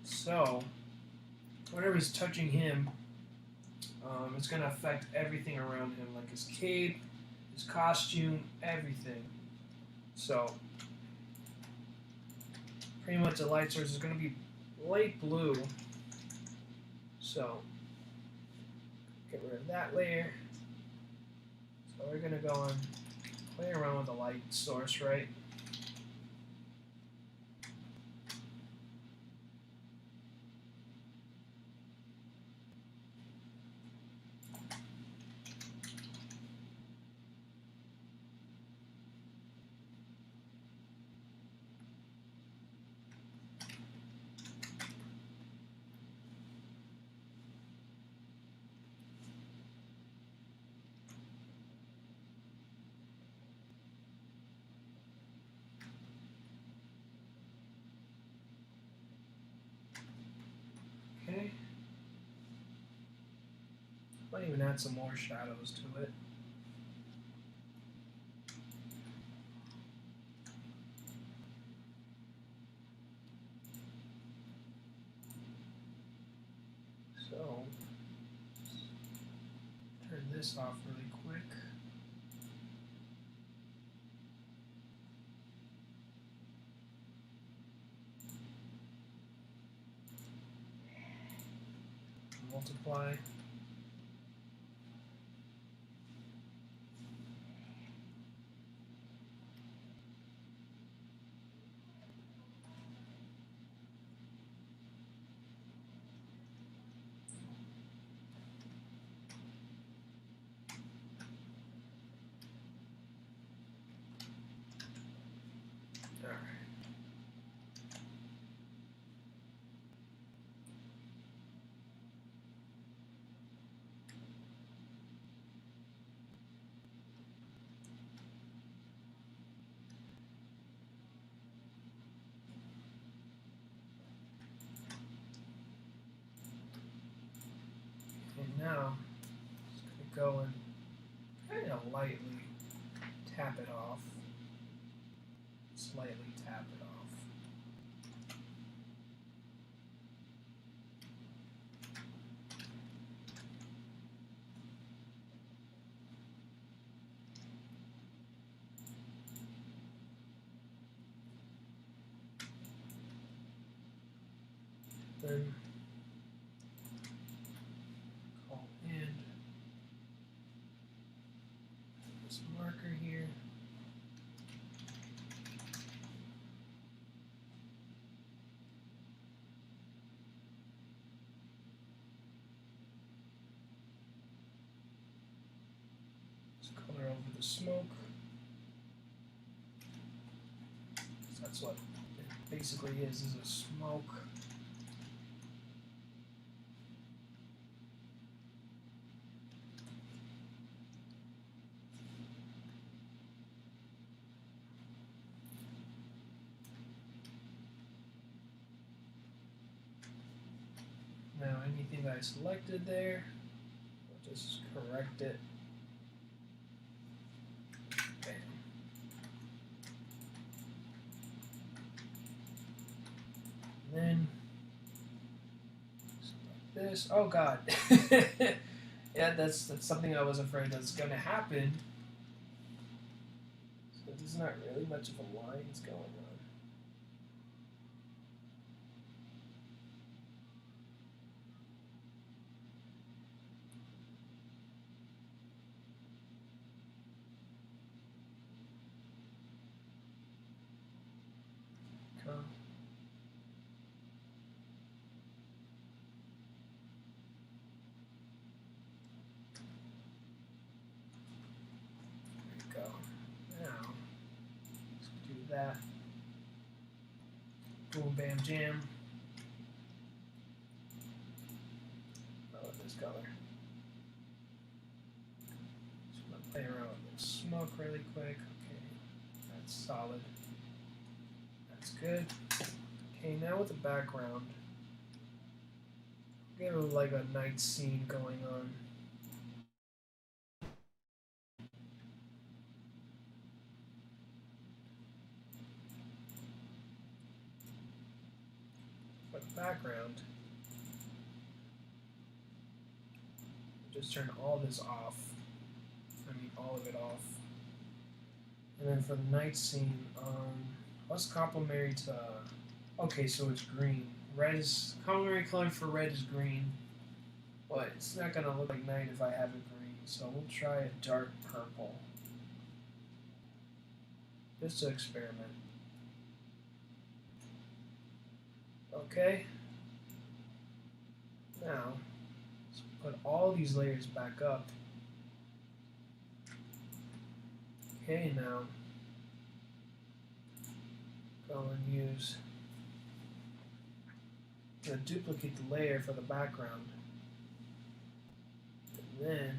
So whatever is touching him, it's going to affect everything around him, like his cape, his costume, everything. So pretty much the light source is going to be light blue. So get rid of that layer. So we're going to go and play around with the light source, right? Okay. Might even add some more shadows to it. So, turn this off really quick. Multiply. And now, just going to go and kind of lightly tap it off. Slightly tap it off. Then call in this marker here. Just color over the smoke. So that's what it basically is a smoke. Now anything that I selected there, I'll just correct it. Bam. And then select this. Oh God. Yeah, that's something I was afraid that's gonna happen. So there's not really much of a lines going on. that. Boom, bam, jam. I love this color. Just gonna play around with the smoke really quick. Okay, that's solid. That's good. Okay, now with the background, give it like a night scene going on. For the background, just turn all this off. I mean, all of it off. And then for the night scene, what's complementary to? Okay, so it's green. Red is complementary color for red is green, but it's not gonna look like night if I have it green. So we'll try a dark purple, just to experiment. Okay. Now let's put all these layers back up. Okay, now go and use. I'm going to duplicate the layer for the background. And then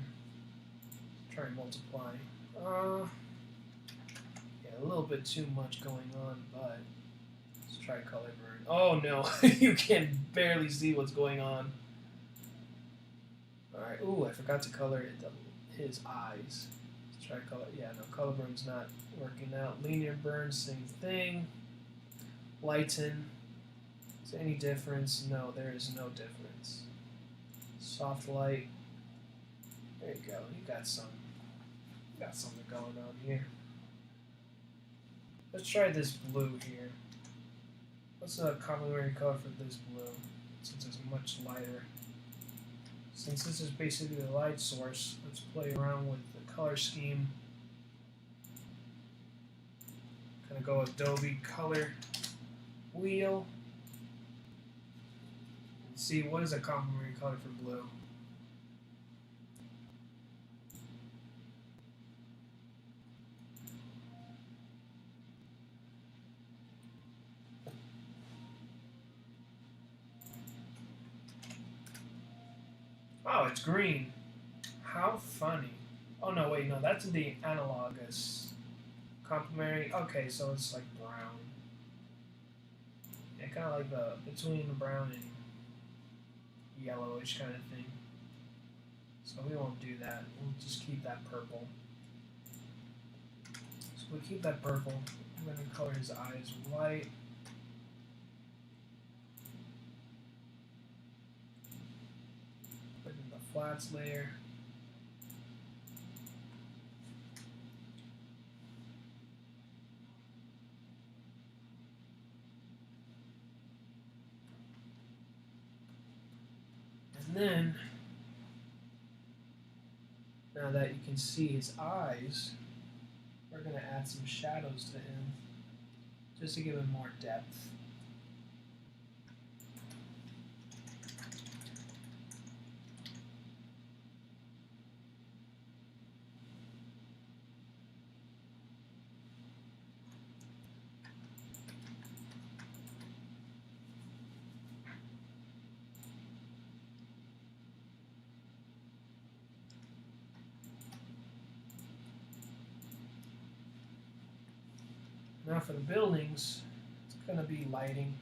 try and multiply. Yeah, a little bit too much going on, but let's try color burn. Oh no, you can barely see what's going on. Alright, ooh, I forgot to color his eyes. Let's try color. Yeah, no, color burn's not working out. Linear burn, same thing. Lighten. Is there any difference? No, there is no difference. Soft light. There you go. You got something going on here. Let's try this blue here. What's the complementary color for this blue? Since it's much lighter. Since this is basically the light source, let's play around with the color scheme. Gonna go Adobe Color Wheel. And see what is a complementary color for blue. Oh, it's green. How funny. Oh no, wait, no, that's the analogous. Complementary. Okay, so it's like brown. Yeah, kind of like the between brown and yellowish kind of thing. So we won't do that. We'll just keep that purple. So we'll keep that purple. I'm going to color his eyes white. Put in the flats layer. And then, now that you can see his eyes, we're going to add some shadows to him just to give him more depth. Now for the buildings, it's going to be lighting.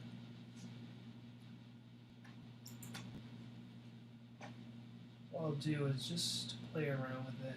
What I'll do is just play around with it.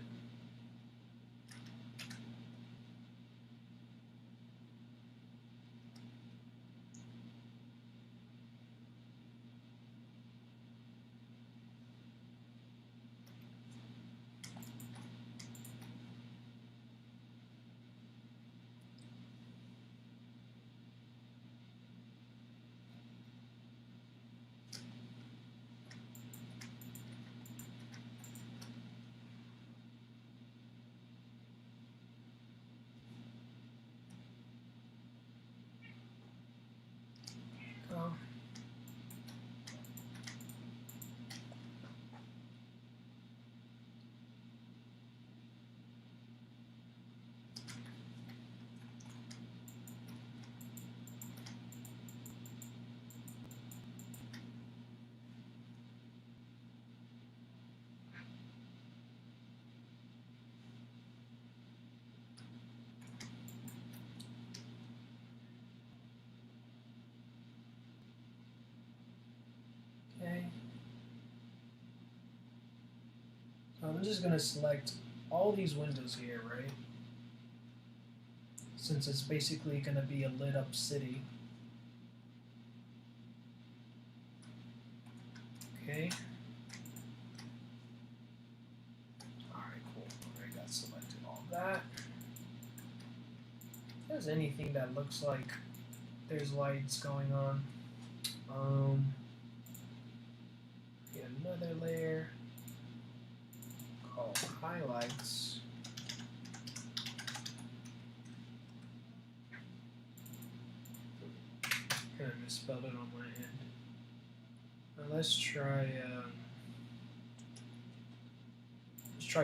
I'm just going to select all these windows here, right? Since it's basically going to be a lit up city. Okay. Alright, cool. I got selected all that. If there's anything that looks like there's lights going on. Get another layer called highlights. Kind of misspelled it on my end. Now let's try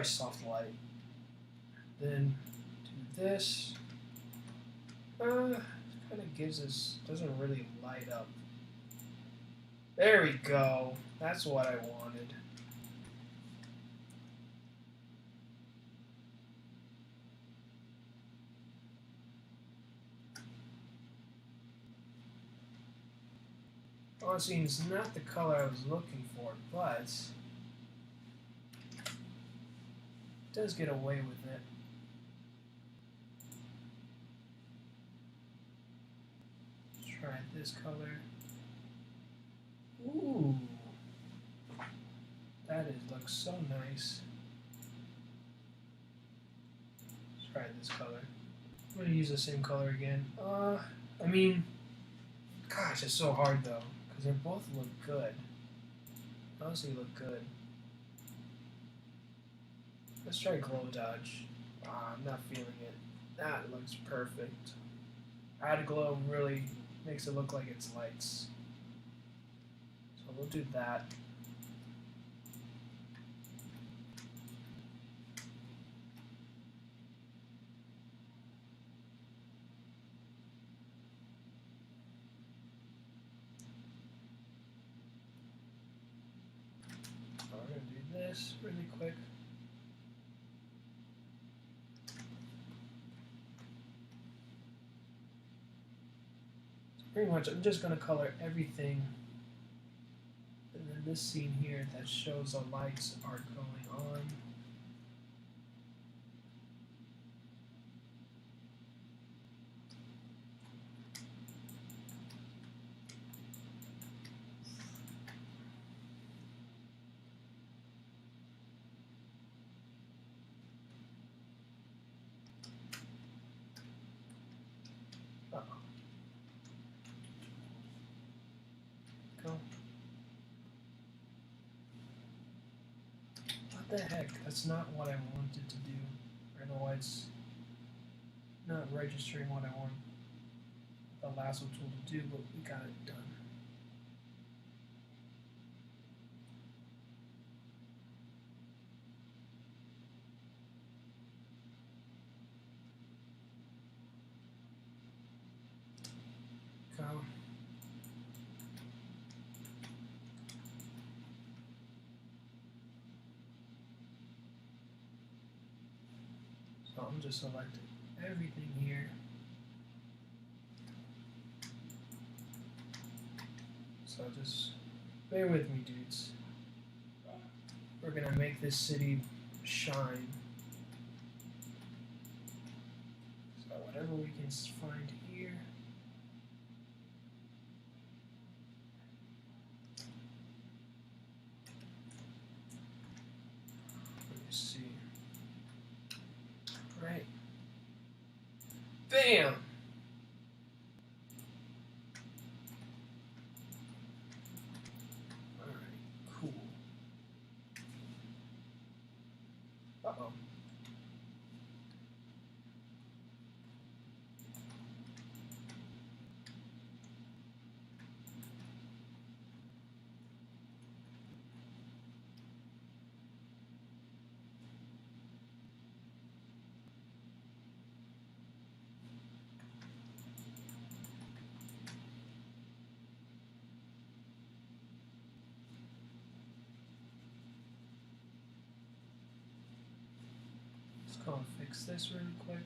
soft light. Then do this. Kind of gives us, doesn't really light up. There we go. That's what I wanted. Honestly, it's not the color I was looking for, but it does get away with it. Let's try this color. Ooh, looks so nice. Let's try this color. I'm gonna use the same color again. I mean, gosh, it's so hard though, because they both look good. Honestly, look good. Let's try glow dodge. I'm not feeling it. That looks perfect. Add glow really makes it look like it's lights. So we'll do that. So we're going to do this really quick. So pretty much I'm just going to color everything. And then this scene here that shows the lights are going on. Go. What the heck? That's not what I wanted to do. I don't know why it's not registering what I want the lasso tool to do, but we got it done. Go. So I'm just selecting everything here. So just bear with me, dudes. We're gonna make this city shine. So whatever we can find here. Let me see. Right. Bam! Cool. Uh-oh. Let's go and fix this really quick.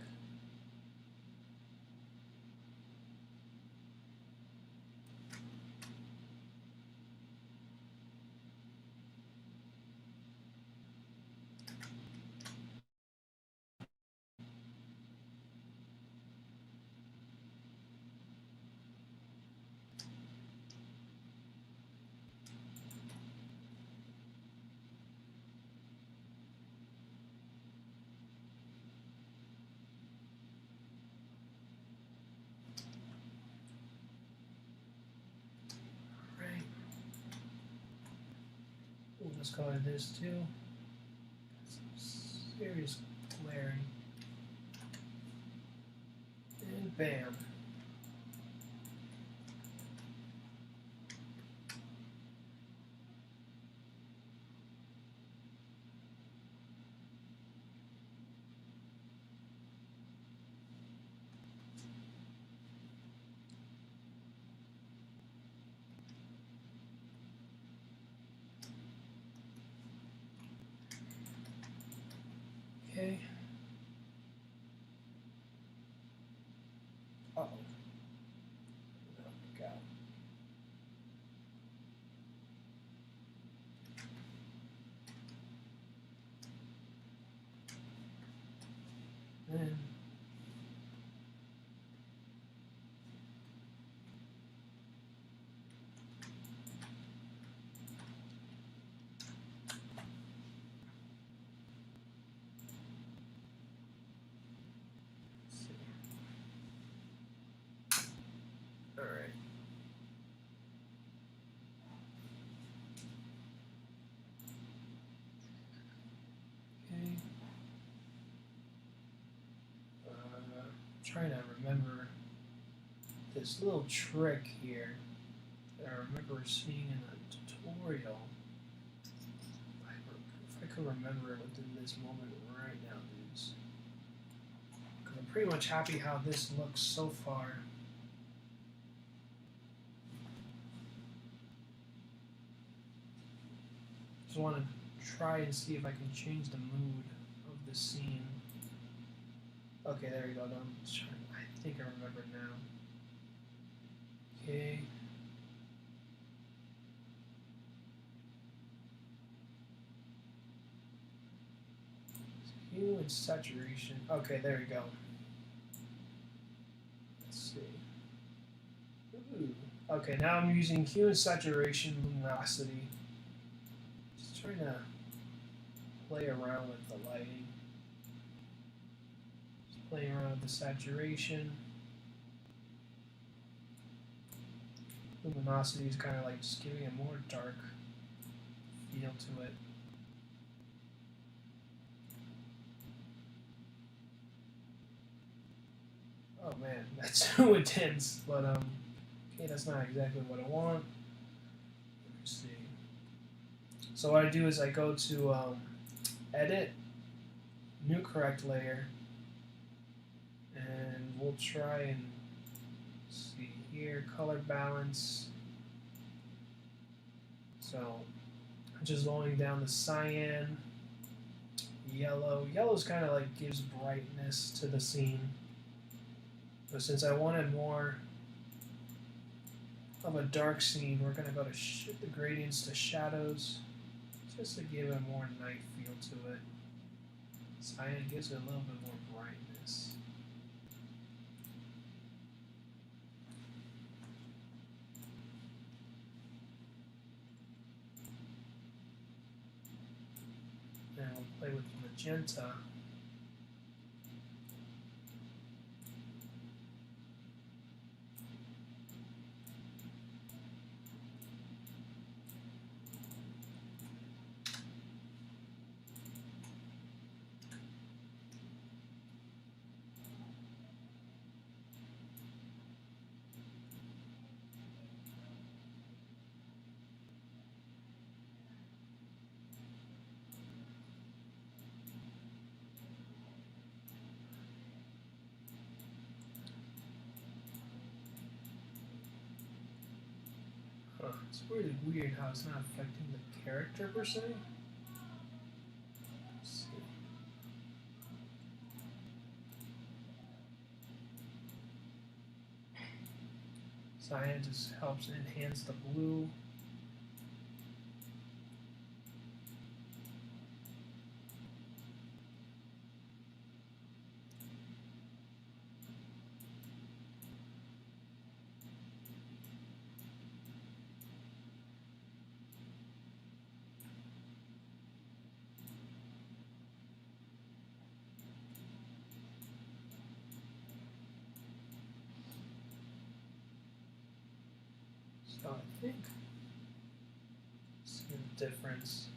let's color this too. Some serious glaring. And bam. Okay. Uh-oh. Oh, God. Then all right. Okay. Trying to remember this little trick here that I remember seeing in a tutorial. If I could remember it within this moment right now, dudes. Because I'm pretty much happy how this looks so far. Just want to try and see if I can change the mood of the scene. Okay, there we go. I think I remember now. Okay. Hue and saturation. Okay, there we go. Let's see. Ooh. Okay, now I'm using hue and saturation luminosity. Just trying to play around with the lighting. Just playing around with the saturation. Luminosity is kind of like just giving a more dark feel to it. Oh man, that's too intense, but okay, that's not exactly what I want. Let me see. So what I do is I go to Edit, New Correct Layer, and we'll try and see here, Color Balance. So I'm just lowering down the cyan, yellow. Yellow's kind of like gives brightness to the scene. But since I wanted more of a dark scene, we're going to go to shift the gradients to shadows, just to give a more night feel to it. Cyan gives it a little bit more brightness. And we'll play with magenta. It's really weird how it's not affecting the character per se. Let's see. Cyan just helps enhance the blue. So I think see the difference.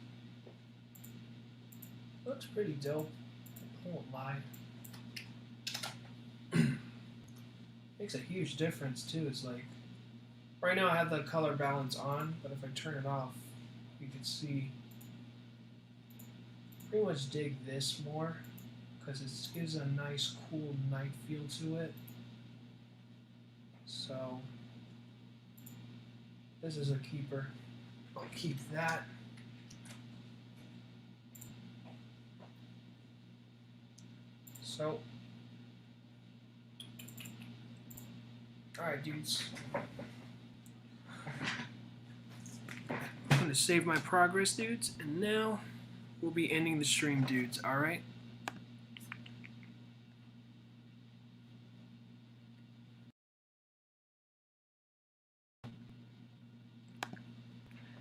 Looks pretty dope. I won't lie. Makes a huge difference too. It's like right now I have the color balance on, but if I turn it off, you can see. Pretty much dig this more because it gives a nice, cool night feel to it. So this is a keeper. I'll keep that. So, alright dudes. I'm going to save my progress, dudes, and now we'll be ending the stream, dudes, alright?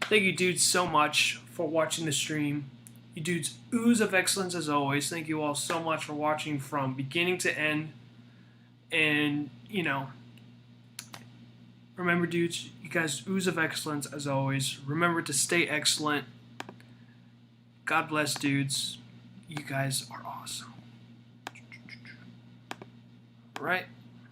Thank you, dudes, so much for watching the stream. You dudes ooze of excellence as always. Thank you all so much for watching from beginning to end. And, you know, remember, dudes, you guys ooze of excellence as always. Remember to stay excellent. God bless, dudes. You guys are awesome. All right.